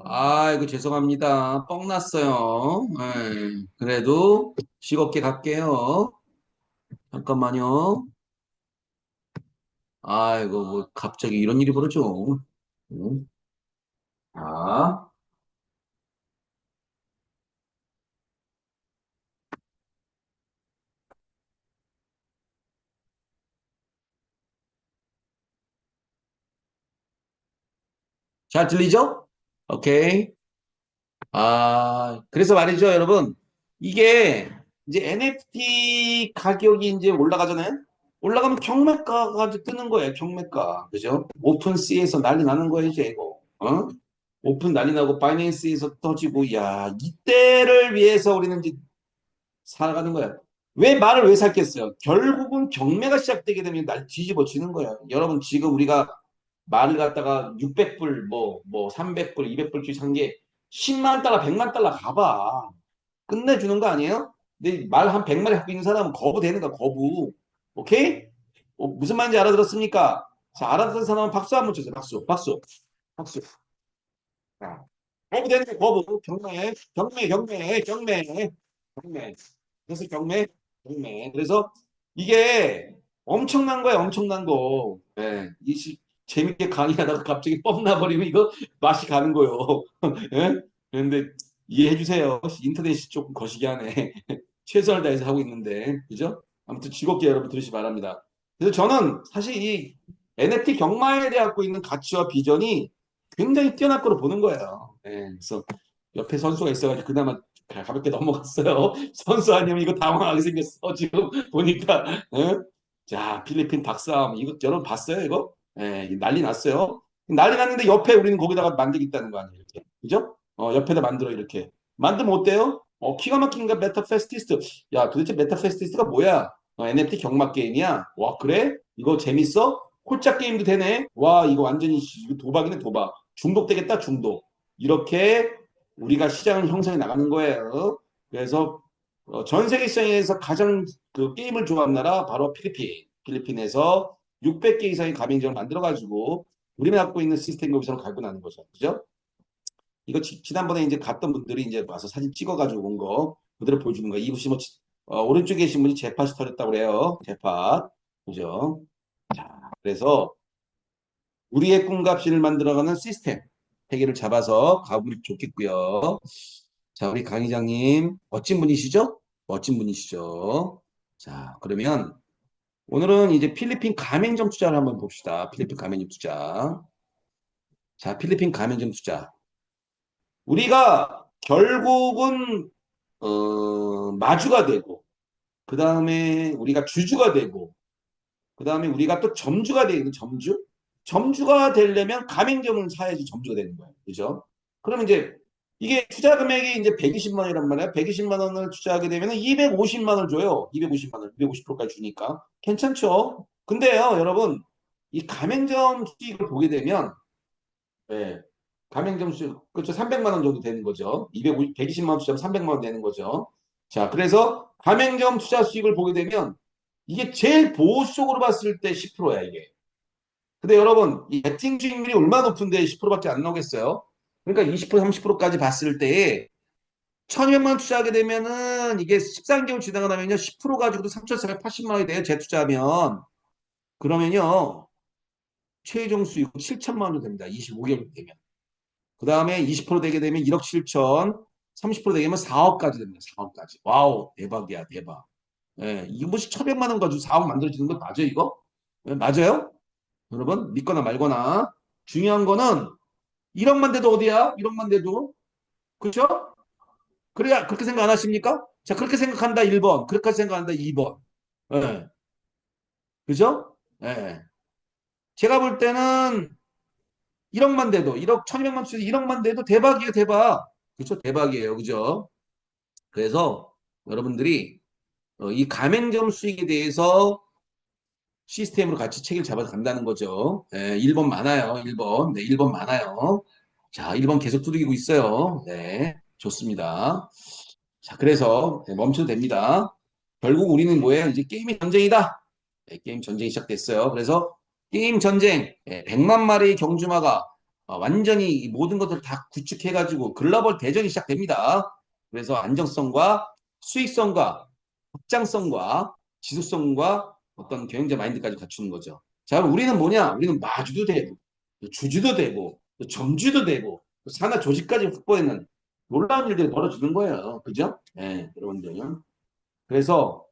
아이고, 죄송합니다. 뻥 났어요. 그래도 즐겁게 갈게요. 잠깐만요. 아이고, 뭐, 갑자기 이런 일이 벌어져. 응? 자, 잘 들리죠? 오케이. 그래서 말이죠, 여러분. 이게 이제 NFT 가격이 이제 올라가잖아요? 올라가면 경매가가 이제 뜨는 거예요, 경매가. 그죠? 오픈C에서 난리 나는 거예요, 이제 이거. 어? 오픈 난리 나고 바이낸스에서 터지고, 야, 이때를 위해서 우리는 이제 살아가는 거야. 왜 말을 왜 샀겠어요? 결국은 경매가 시작되게 되면 날 뒤집어지는 거야. 여러분, 지금 우리가 말을 갖다가 600불, 300불, 200불씩 산 게 10만 달러, 100만 달러 가봐. 끝내주는 거 아니에요? 근데 말 한 100마리 갖고 있는 사람은 거부되는 거야, 거부. 오케이? 무슨 말인지 알아들었습니까? 자, 알아듣은 사람은 박수 한번 주세요. 박수, 박수, 박수. 자, 거부되는 거 거부. 경매, 경매, 경매, 경매, 경매. 그래서 경매, 경매. 그래서 이게 엄청난 거야, 엄청난 거. 예. 재밌게 강의하다가 갑자기 뻥 나버리면 이거 맛이 가는 거요. 예? 그런데 이해해 주세요. 인터넷이 조금 거시기 하네. 최선을 다해서 하고 있는데, 그죠? 아무튼 즐겁게 여러분 들으시 기 바랍니다. 그래서 저는 사실 이 NFT 경마에 대해 갖고 있는 가치와 비전이 굉장히 뛰어날 거로 보는 거예요. 예, 그래서 옆에 선수가 있어가지고 그나마 가볍게 넘어갔어요. 선수 아니면 이거 당황하게 생겼어. 지금 보니까. 예? 자, 필리핀 닭싸움. 이거 여러분 봤어요, 이거? 예, 난리 났어요. 난리 났는데 옆에 우리는 거기다가 만들겠다는 거 아니에요, 이렇게. 그죠? 옆에다 만들어, 이렇게. 만들면 어때요? 기가 막힌가 메타페스티스트. 야, 도대체 메타페스티스트가 뭐야? NFT 경마 게임이야? 와, 그래? 이거 재밌어? 홀짝 게임도 되네? 와, 이거 완전히 이거 도박이네, 도박. 중독되겠다, 중독. 이렇게 우리가 시장을 형성해 나가는 거예요. 그래서 전 세계 시장에서 가장 그 게임을 좋아하는 나라 바로 필리핀. 필리핀에서 600개 이상의 가맹점을 만들어가지고 우리가 갖고 있는 시스템 거기서 갈고 나는 거죠. 그죠? 이거 지난번에 이제 갔던 분들이 이제 와서 사진 찍어가지고 온 거 그대로 보여주는 거예요. 이분이 뭐 오른쪽에 계신 분이 재팟이 터졌다고 그래요. 재팟. 그죠? 그래서 우리의 꿈값을 만들어가는 시스템 체계를 잡아서 가보면 좋겠고요. 자, 우리 강 의장님 멋진 분이시죠? 멋진 분이시죠? 자, 그러면 오늘은 이제 필리핀 가맹점 투자를 한번 봅시다. 필리핀 가맹점 투자. 자, 필리핀 가맹점 투자. 우리가 결국은 마주가 되고 그 다음에 우리가 주주가 되고 그 다음에 우리가 또 점주가 되는 점주? 점주가 되려면 가맹점을 사야지 점주가 되는 거예요. 그죠? 그러면 이제 이게 투자 금액이 이제 120만 원이란 말이야. 120만 원을 투자하게 되면 250만 원을 줘요. 250만 원, 250%까지 주니까. 괜찮죠? 근데요, 여러분, 이 가맹점 수익을 보게 되면, 예, 가맹점 수익, 그렇죠. 300만 원 정도 되는 거죠. 250, 120만 원 투자하면 300만 원 되는 거죠. 자, 그래서 가맹점 투자 수익을 보게 되면 이게 제일 보수적으로 봤을 때 10%야, 이게. 근데 여러분, 이 베팅 수익률이 얼마나 높은데 10%밖에 안 나오겠어요? 그러니까 20%, 30%까지 봤을 때 1200만 원 투자하게 되면은 이게 13개월 지나가 나면요. 10% 가지고도 3480만 원이 돼요. 재투자하면. 그러면요. 최종 수익 7천만 원 됩니다. 25개월 되면. 그 다음에 20% 되게 되면 1억 7천, 30% 되게 되면 4억까지 됩니다. 4억까지. 와우, 대박이야, 대박. 예, 이거 뭐 1,100만 원 가지고 4억 만들어지는 거 맞아요, 이거? 예, 맞아요? 여러분, 믿거나 말거나. 중요한 거는 1억만 돼도 어디야? 1억만 돼도. 그렇죠? 그래야 그렇게 생각 안 하십니까? 자, 그렇게 생각한다 1번. 그렇게 생각한다 2번. 예. 그죠? 예. 제가 볼 때는 1억만 돼도 1억 1200만 주도 1억만 돼도 대박이에요, 대박. 그렇죠? 대박이에요. 그죠? 그래서 여러분들이 이 가맹점 수익에 대해서 시스템으로 같이 체계를 잡아서 간다는 거죠. 네, 1번 많아요. 1번. 네, 1번 많아요. 자, 1번 계속 두들기고 있어요. 네, 좋습니다. 자, 그래서 네, 멈춰도 됩니다. 결국 우리는 뭐예요? 이제 게임이 전쟁이다. 네, 게임 전쟁이 시작됐어요. 그래서 게임 전쟁, 100만 마리의 경주마가 완전히 이 모든 것들을 다 구축해가지고 글로벌 대전이 시작됩니다. 그래서 안정성과 수익성과 확장성과 지속성과 어떤 경영자 마인드까지 갖추는 거죠. 자, 그럼 우리는 뭐냐? 우리는 마주도 되고, 또 주주도 되고, 또 점주도 되고, 또 산하 조직까지 확보하는 놀라운 일들이 벌어지는 거예요. 그죠? 네, 여러분들. 그래서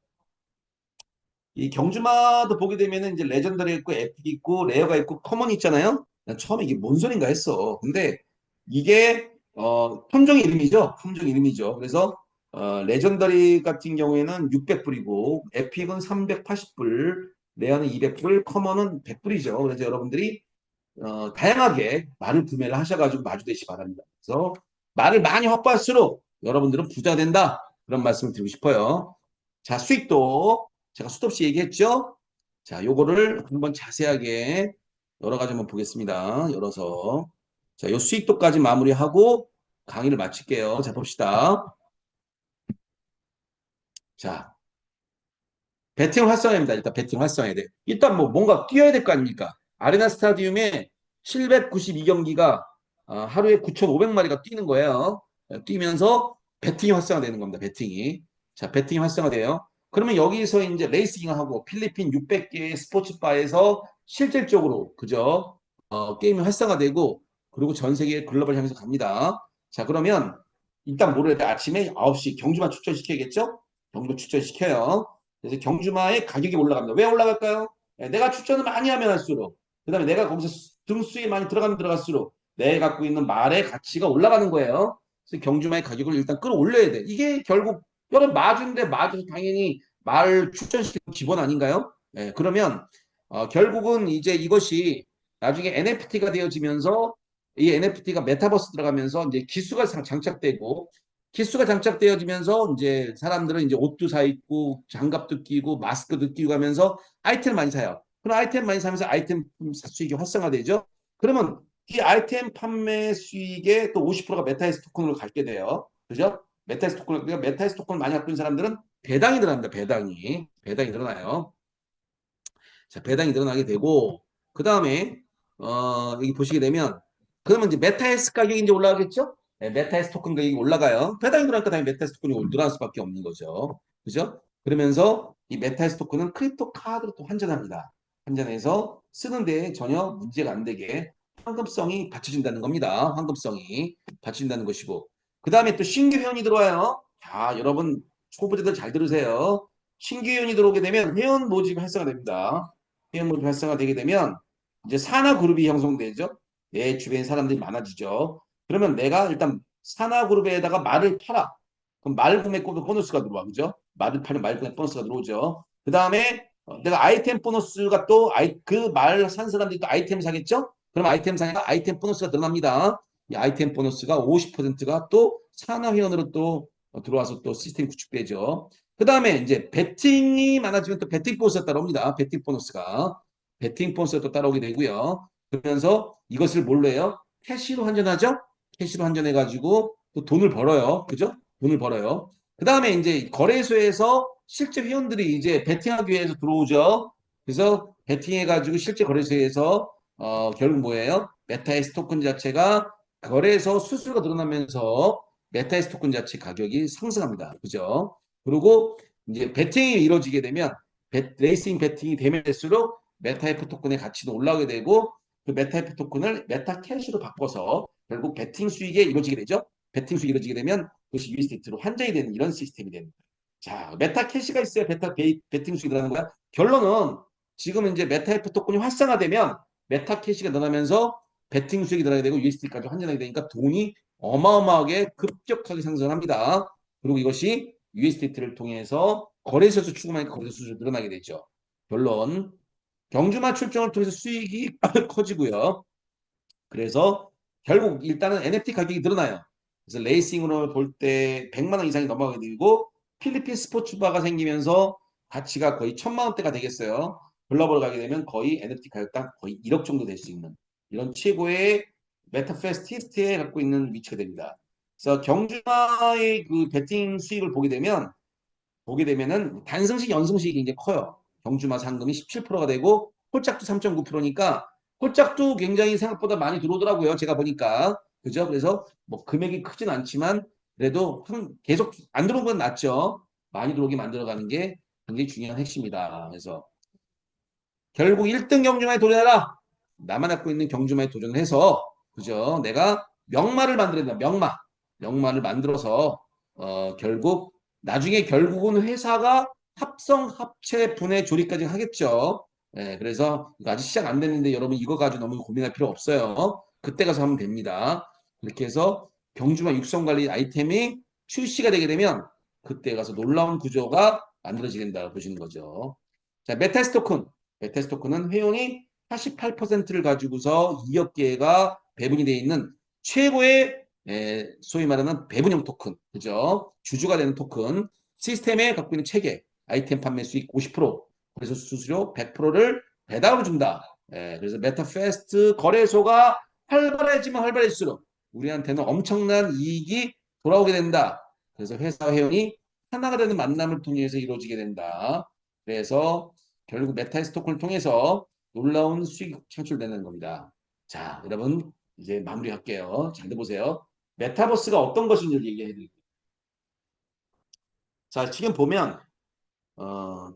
이 경주마도 보게 되면은 이제 레전더리 있고 에픽 있고 레어가 있고 커먼 있잖아요. 난 처음에 이게 뭔 소린가 했어. 근데 이게 품종 이름이죠. 품종 이름이죠. 그래서 레전더리 같은 경우에는 600불이고 에픽은 380불, 레어는 200불, 커먼은 100불이죠. 그래서 여러분들이 다양하게 말을 구매를 하셔가지고 마주되시 바랍니다. 그래서 말을 많이 확보할수록 여러분들은 부자 된다. 그런 말씀을 드리고 싶어요. 자, 수익도 제가 수도 없이 얘기했죠. 자, 요거를 한번 자세하게 여러 가지 한번 보겠습니다. 열어서. 자, 요 수익도까지 마무리하고 강의를 마칠게요. 자, 봅시다. 자, 배팅 활성화입니다. 일단 배팅 활성화해야 돼. 일단 뭐 뭔가 뛰어야 될 거 아닙니까? 아레나 스타디움에 792경기가 하루에 9,500마리가 뛰는 거예요. 뛰면서 배팅이 활성화되는 겁니다. 배팅이. 자, 배팅이 활성화돼요. 그러면 여기서 이제 레이싱하고 필리핀 600개의 스포츠바에서 실질적으로 그죠? 게임이 활성화되고 그리고 전 세계 글로벌 향해서 갑니다. 자, 그러면 일단 모레 아침에 9시 경주만 추천시켜야겠죠? 경주 추천시켜요. 그래서 경주마의 가격이 올라갑니다. 왜 올라갈까요? 내가 추천을 많이 하면 할수록, 그 다음에 내가 거기서 등수에 많이 들어가면 들어갈수록 내가 갖고 있는 말의 가치가 올라가는 거예요. 그래서 경주마의 가격을 일단 끌어올려야 돼. 이게 결국 여러분 마주인데 마주 당연히 말 추천시키는 기본 아닌가요? 그러면 결국은 이제 이것이 나중에 NFT가 되어지면서 이 NFT가 메타버스 들어가면서 이제 기수가 장착되고 기수가 장착되어지면서 이제 사람들은 이제 옷도 사 입고 장갑도 끼고 마스크도 끼고 하면서 아이템을 많이 사요. 그럼 아이템 많이 사면서 아이템 수익이 활성화되죠. 그러면 이 아이템 판매 수익의 또 50%가 메타에스 토큰으로 갖게 돼요. 그죠? 메타에스 토큰, 그러니까 메타에스 토큰을 많이 갖고 있는 사람들은 배당이 늘어납니다. 배당이 늘어나요. 자, 배당이 늘어나게 되고, 그 다음에, 여기 보시게 되면, 그러면 이제 메타에스 가격이 이제 올라가겠죠? 네, 메타에스 토큰 가격이 올라가요. 배당이 늘어나니까 당연히 메타에스 토큰이 늘어날 수밖에 없는 거죠. 그죠? 그러면서 이 메타에스 토큰은 크립토 카드로 또 환전합니다. 환전해서 쓰는데 전혀 문제가 안 되게 황금성이 받쳐진다는 겁니다. 황금성이 받쳐진다는 것이고. 그 다음에 또 신규 회원이 들어와요. 자, 여러분, 초보자들 잘 들으세요. 신규 회원이 들어오게 되면 회원 모집이 활성화됩니다. 회원물이 활성화되게 되면 이제 산하 그룹이 형성되죠. 내 주변에 사람들이 많아지죠. 그러면 내가 일단 산하 그룹에다가 말을 팔아. 그럼 말 구매 보너스가 들어와. 그죠? 말을 팔면 말 구매 보너스가 들어오죠. 그 다음에 내가 아이템 보너스가 또 그 말 산 사람들이 또 아이템 사겠죠? 그럼 아이템 사니까 아이템 보너스가 늘어납니다. 이 아이템 보너스가 50%가 또 산하 회원으로 또 들어와서 또 시스템이 구축되죠. 그 다음에 이제 배팅이 많아지면 또 배팅 보너스가 따라옵니다. 배팅 보너스가. 배팅 보너스가 또 따라오게 되고요. 그러면서 이것을 뭘로 해요? 캐시로 환전하죠? 캐시로 환전해가지고 또 돈을 벌어요. 그죠? 돈을 벌어요. 그 다음에 이제 거래소에서 실제 회원들이 이제 배팅하기 위해서 들어오죠. 그래서 배팅해가지고 실제 거래소에서 결국 뭐예요? 메타에스 토큰 자체가 거래소 수수료가 늘어나면서 메타에스 토큰 자체 가격이 상승합니다. 그죠? 그리고 이제 배팅이 이루어지게 되면 레이싱 배팅이 되면 될수록 메타에프 토큰의 가치도 올라오게 되고 그 메타에프 토큰을 메타캐시로 바꿔서 결국 배팅 수익에 이루어지게 되죠. 배팅 수익이 이루어지게 되면 그것이 USDT로 환전이 되는 이런 시스템이 됩니다. 자, 메타캐시가 있어야 배팅 수익이 늘어나는 거야. 결론은 지금 이제 메타에프 토큰이 활성화되면 메타캐시가 늘어나면서 배팅 수익이 늘어나게 되고 USDT까지 환전하게 되니까 돈이 어마어마하게 급격하게 상승합니다. 그리고 이것이 USDT를 통해서 거래소에서 추금하니까 거래소 수준이 늘어나게 되죠. 결론, 경주마 출정을 통해서 수익이 커지고요. 그래서 결국 일단은 NFT 가격이 늘어나요. 그래서 레이싱으로 볼 때 100만 원 이상이 넘어가게 되고 필리핀 스포츠바가 생기면서 가치가 거의 1000만 원대가 되겠어요. 글로벌 가게 되면 거의 NFT 가격당 거의 1억 정도 될 수 있는 이런 최고의 메타페스트 히스트에 갖고 있는 위치가 됩니다. 그래서 경주마의 그 베팅 수익을 보게 되면은 단승식, 연승식이 굉장히 커요. 경주마 상금이 17%가 되고 홀짝도 3.9%니까 홀짝도 굉장히 생각보다 많이 들어오더라고요. 제가 보니까. 그죠? 그래서 뭐 금액이 크진 않지만 그래도 계속 안 들어온 건 낫죠. 많이 들어오게 만들어가는 게 굉장히 중요한 핵심이다. 그래서 결국 1등 경주마에 도전해라. 나만 갖고 있는 경주마에 도전해서 그죠? 내가 명마를 만들어야 된다. 명마. 명마를 만들어서 결국 나중에 결국은 회사가 합성, 합체, 분해, 조립까지 하겠죠. 예, 그래서 이거 아직 시작 안 됐는데 여러분 이거 가지고 너무 고민할 필요 없어요. 그때 가서 하면 됩니다. 이렇게 해서 경주마 육성 관리 아이템이 출시가 되게 되면 그때 가서 놀라운 구조가 만들어지게 된다고 보시는 거죠. 자, 메탈스 토큰. 메탈스 토큰은 회원이 88%를 가지고서 2억 개가 배분이 되어 있는 최고의 소위 말하는 배분형 토큰, 그죠? 주주가 되는 토큰, 시스템에 갖고 있는 체계, 아이템 판매 수익 50%, 그래서 수수료 100%를 배당으로 준다. 그래서 메타페스트 거래소가 활발해지면 활발해질수록 우리한테는 엄청난 이익이 돌아오게 된다. 그래서 회사 회원이 하나가 되는 만남을 통해서 이루어지게 된다. 그래서 결국 메타스 토큰을 통해서 놀라운 수익이 창출되는 겁니다. 자, 여러분 이제 마무리할게요. 잘 들어보세요. 메타버스가 어떤 것인지를 얘기해 드릴게요. 자, 지금 보면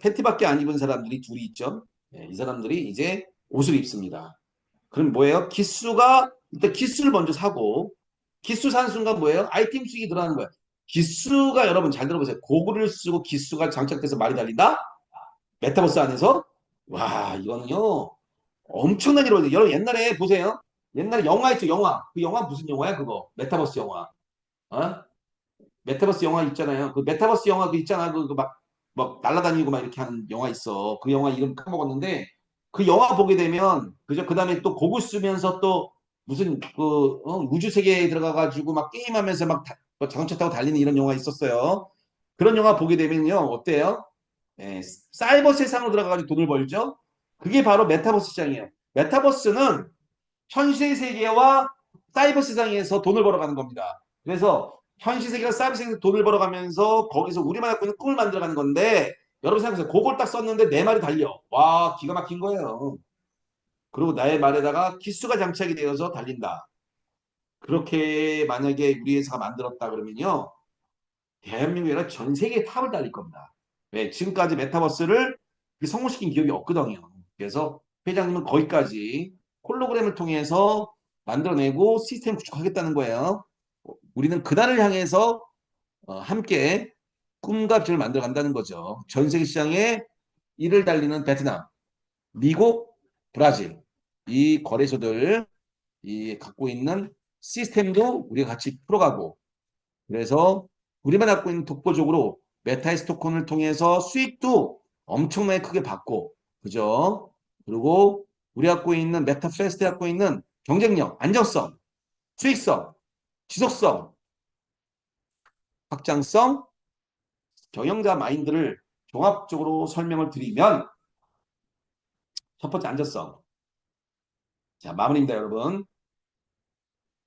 팬티밖에 안 입은 사람들이 둘이 있죠. 이 사람들이 이제 옷을 입습니다. 그럼 뭐예요? 기수가 일단 기수를 먼저 사고 기수 산 순간 뭐예요? 아이템 수익이 들어가는 거예요. 기수가 여러분 잘 들어보세요. 고글을 쓰고 기수가 장착돼서 말이 달린다? 메타버스 안에서? 와, 이거는요. 엄청난 일이거든요. 여러분 옛날에 보세요. 옛날에 영화 있죠, 영화. 그 영화 무슨 영화야, 그거? 메타버스 영화. 어? 메타버스 영화 있잖아요. 그 메타버스 영화 그 있잖아. 막 날아다니고 막 이렇게 하는 영화 있어. 그 영화 이름 까먹었는데 그 영화 보게 되면 그죠? 그다음에 또 곡을 쓰면서 또 무슨 우주 세계에 들어가 가지고 막 게임하면서 뭐 자동차 타고 달리는 이런 영화 있었어요. 그런 영화 보게 되면요. 어때요? 예, 사이버 세상으로 들어가 가지고 돈을 벌죠. 그게 바로 메타버스 시장이에요. 메타버스는 현실 세계와 사이버 세상에서 돈을 벌어가는 겁니다. 그래서 현실 세계와 사이버 세계에서 돈을 벌어가면서 거기서 우리만 갖고 있는 꿈을 만들어가는 건데 여러분 생각해보세요. 그걸 딱 썼는데 내 말이 달려. 와, 기가 막힌 거예요. 그리고 나의 말에다가 기수가 장착이 되어서 달린다. 그렇게 만약에 우리 회사가 만들었다 그러면요. 대한민국이 아니라 전 세계에 탑을 달릴 겁니다. 왜? 지금까지 메타버스를 성공시킨 기업이 없거든요. 그래서 회장님은 거기까지 홀로그램을 통해서 만들어내고 시스템 구축하겠다는 거예요. 우리는 그날을 향해서 함께 꿈과 빛을 만들어 간다는 거죠. 전 세계 시장에 이를 달리는 베트남, 미국, 브라질 이 거래소들 이 갖고 있는 시스템도 우리가 같이 풀어가고 그래서 우리만 갖고 있는 독보적으로 메타이스 토큰을 통해서 수익도 엄청나게 크게 받고 그죠? 그리고 우리 갖고 있는 메타페스트 갖고 있는 경쟁력, 안정성, 수익성, 지속성, 확장성, 경영자 마인드를 종합적으로 설명을 드리면 첫 번째 안정성. 자, 마무리입니다, 여러분.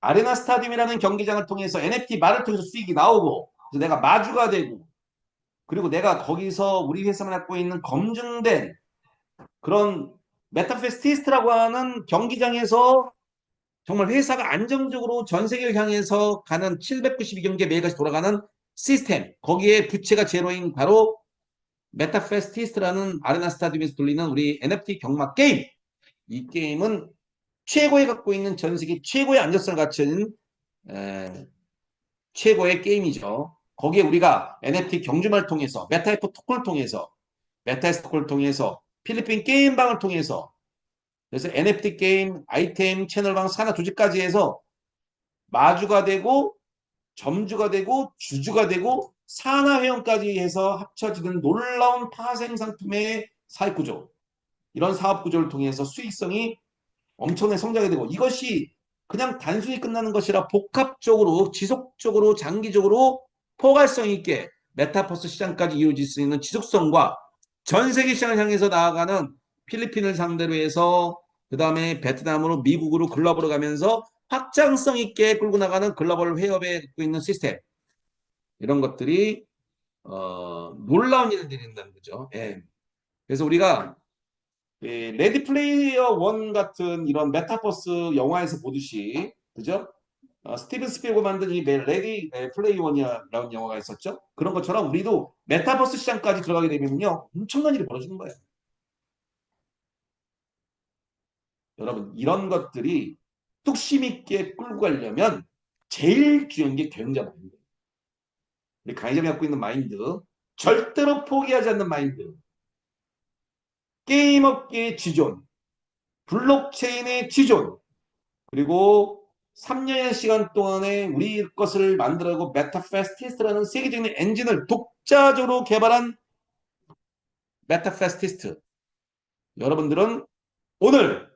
아레나 스타디움이라는 경기장을 통해서 NFT 말을 통해서 수익이 나오고 그래서 내가 마주가 되고 그리고 내가 거기서 우리 회사만 갖고 있는 검증된 그런 메타페스티스트라고 하는 경기장에서 정말 회사가 안정적으로 전 세계를 향해서 가는 792경기에 매일같이 돌아가는 시스템 거기에 부채가 제로인 바로 메타페스티스트라는 아레나 스타디움에서 돌리는 우리 NFT 경마 게임 이 게임은 최고에 갖고 있는 전 세계 최고의 안정성을 갖춘 최고의 게임이죠. 거기에 우리가 NFT 경주마를 통해서 메타이프 토큰을 통해서 메타이스 토큰을 통해서 필리핀 게임방을 통해서 그래서 NFT 게임, 아이템, 채널방, 산하 조직까지 해서 마주가 되고 점주가 되고 주주가 되고 산하 회원까지 해서 합쳐지는 놀라운 파생 상품의 사익 구조 이런 사업 구조를 통해서 수익성이 엄청나게 성장이 되고 이것이 그냥 단순히 끝나는 것이라 복합적으로 지속적으로 장기적으로 포괄성 있게 메타버스 시장까지 이루어질 수 있는 지속성과 전 세계 시장을 향해서 나아가는 필리핀을 상대로 해서 그 다음에 베트남으로 미국으로 글로벌로 가면서 확장성 있게 끌고 나가는 글로벌 회업에 갖고 있는 시스템 이런 것들이 놀라운 일을 일어난다는 거죠. 예. 그래서 우리가 예, 레디 플레이어 원 같은 이런 메타버스 영화에서 보듯이, 그죠? 스티븐 스필버그 만든 이 레디 플레이 원이라는 영화가 있었죠. 그런 것처럼 우리도 메타버스 시장까지 들어가게 되면요, 엄청난 일이 벌어지는 거예요. 여러분, 이런 것들이 뚝심 있게 끌고 가려면 제일 중요한 게 경영자 마인드. 우리 강의점이 갖고 있는 마인드, 절대로 포기하지 않는 마인드, 게임 업계의 지존, 블록체인의 지존, 그리고 3년의 시간 동안에 우리 것을 만들어고 메타페스티스트라는 세계적인 엔진을 독자적으로 개발한 메타페스티스트. 여러분들은 오늘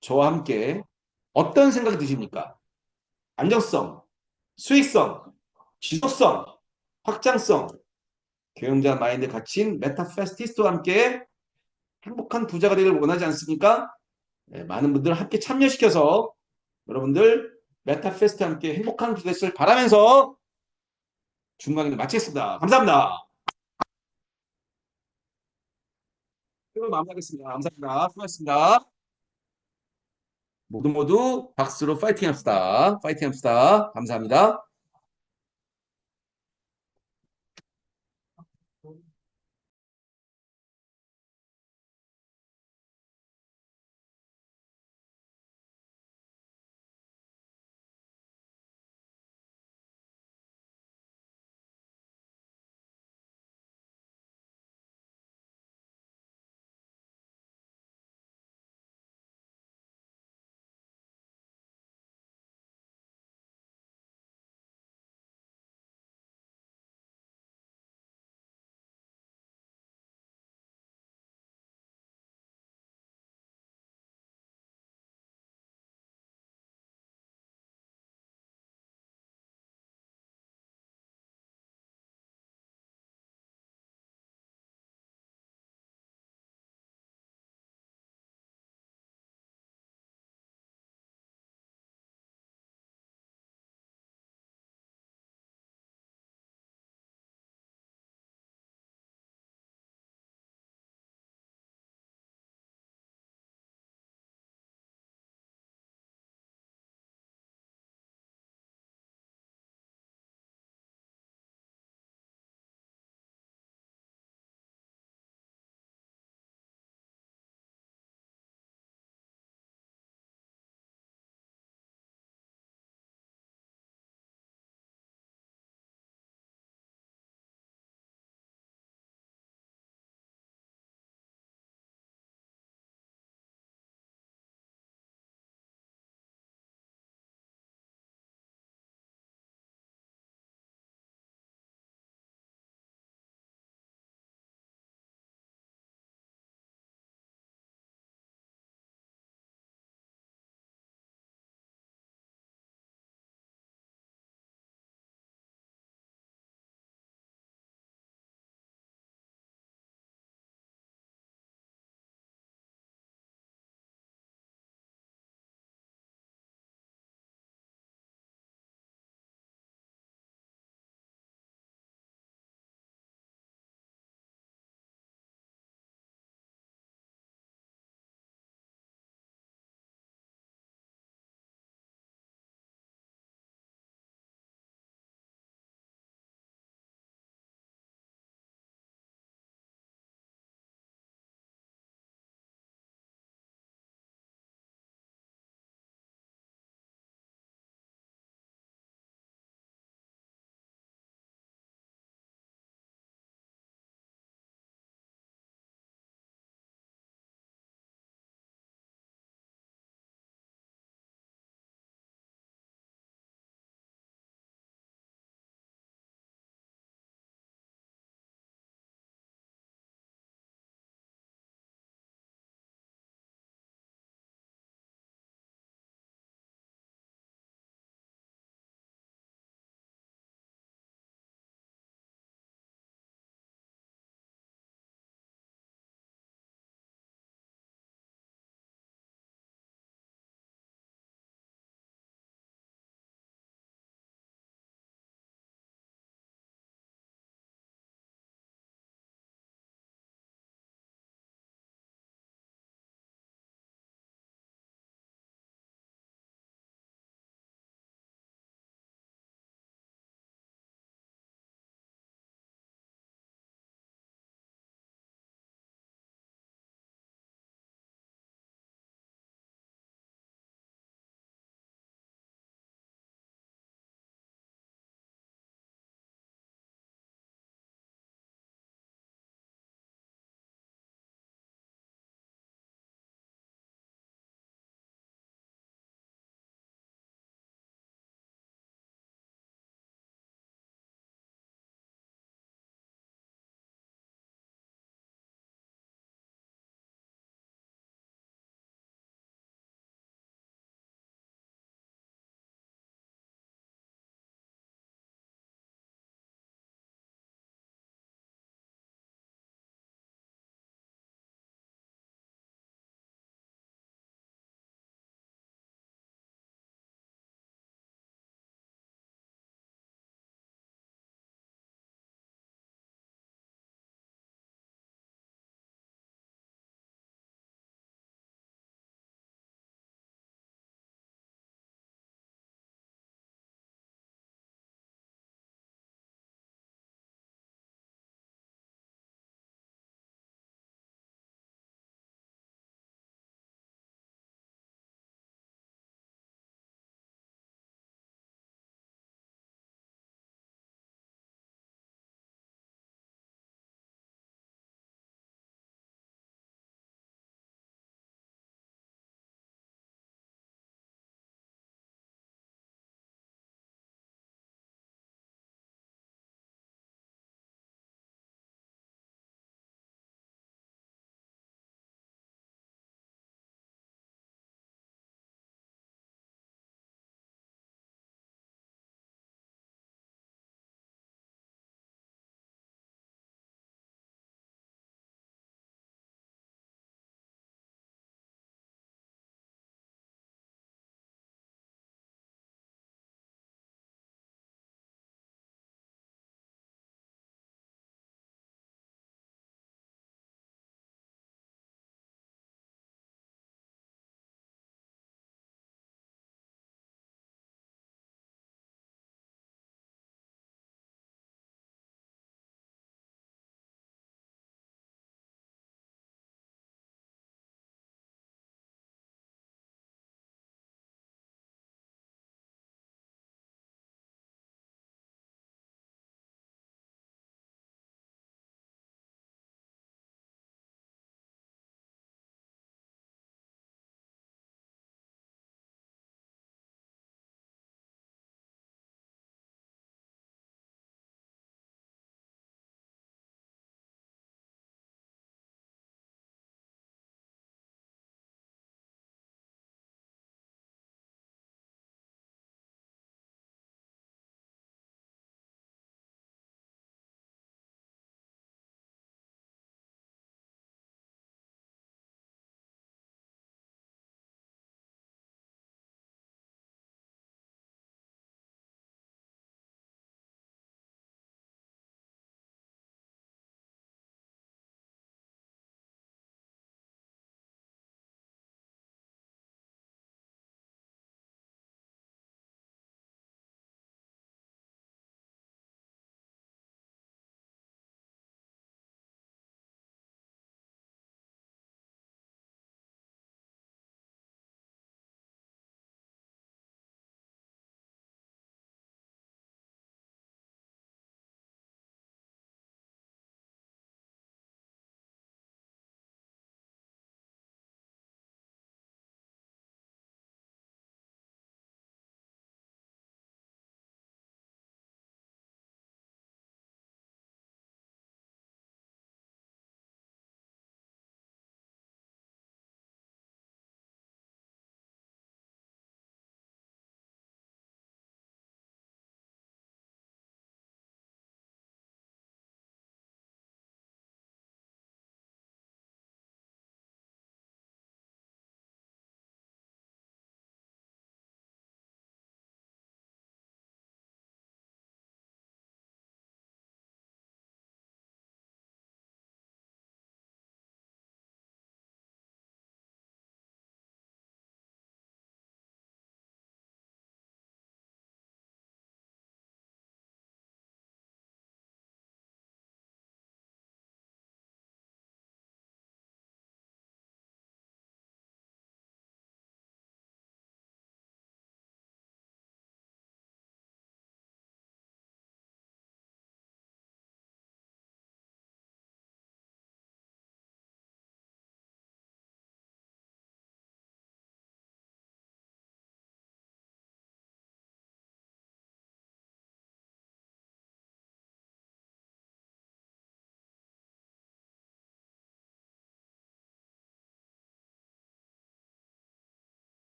저와 함께 어떤 생각이 드십니까? 안정성, 수익성, 지속성, 확장성, 경영자 마인드 갇힌 메타페스티스트와 함께 행복한 부자가 되기를 원하지 않습니까? 네, 많은 분들 함께 참여시켜서 여러분들 메타페스트와 함께 행복한 부자 되시길 바라면서 중간에 마치겠습니다. 감사합니다. 오늘 마무리하겠습니다. 감사합니다. 수고하셨습니다. 모두 모두 박수로 파이팅 합시다. 파이팅 합시다. 감사합니다.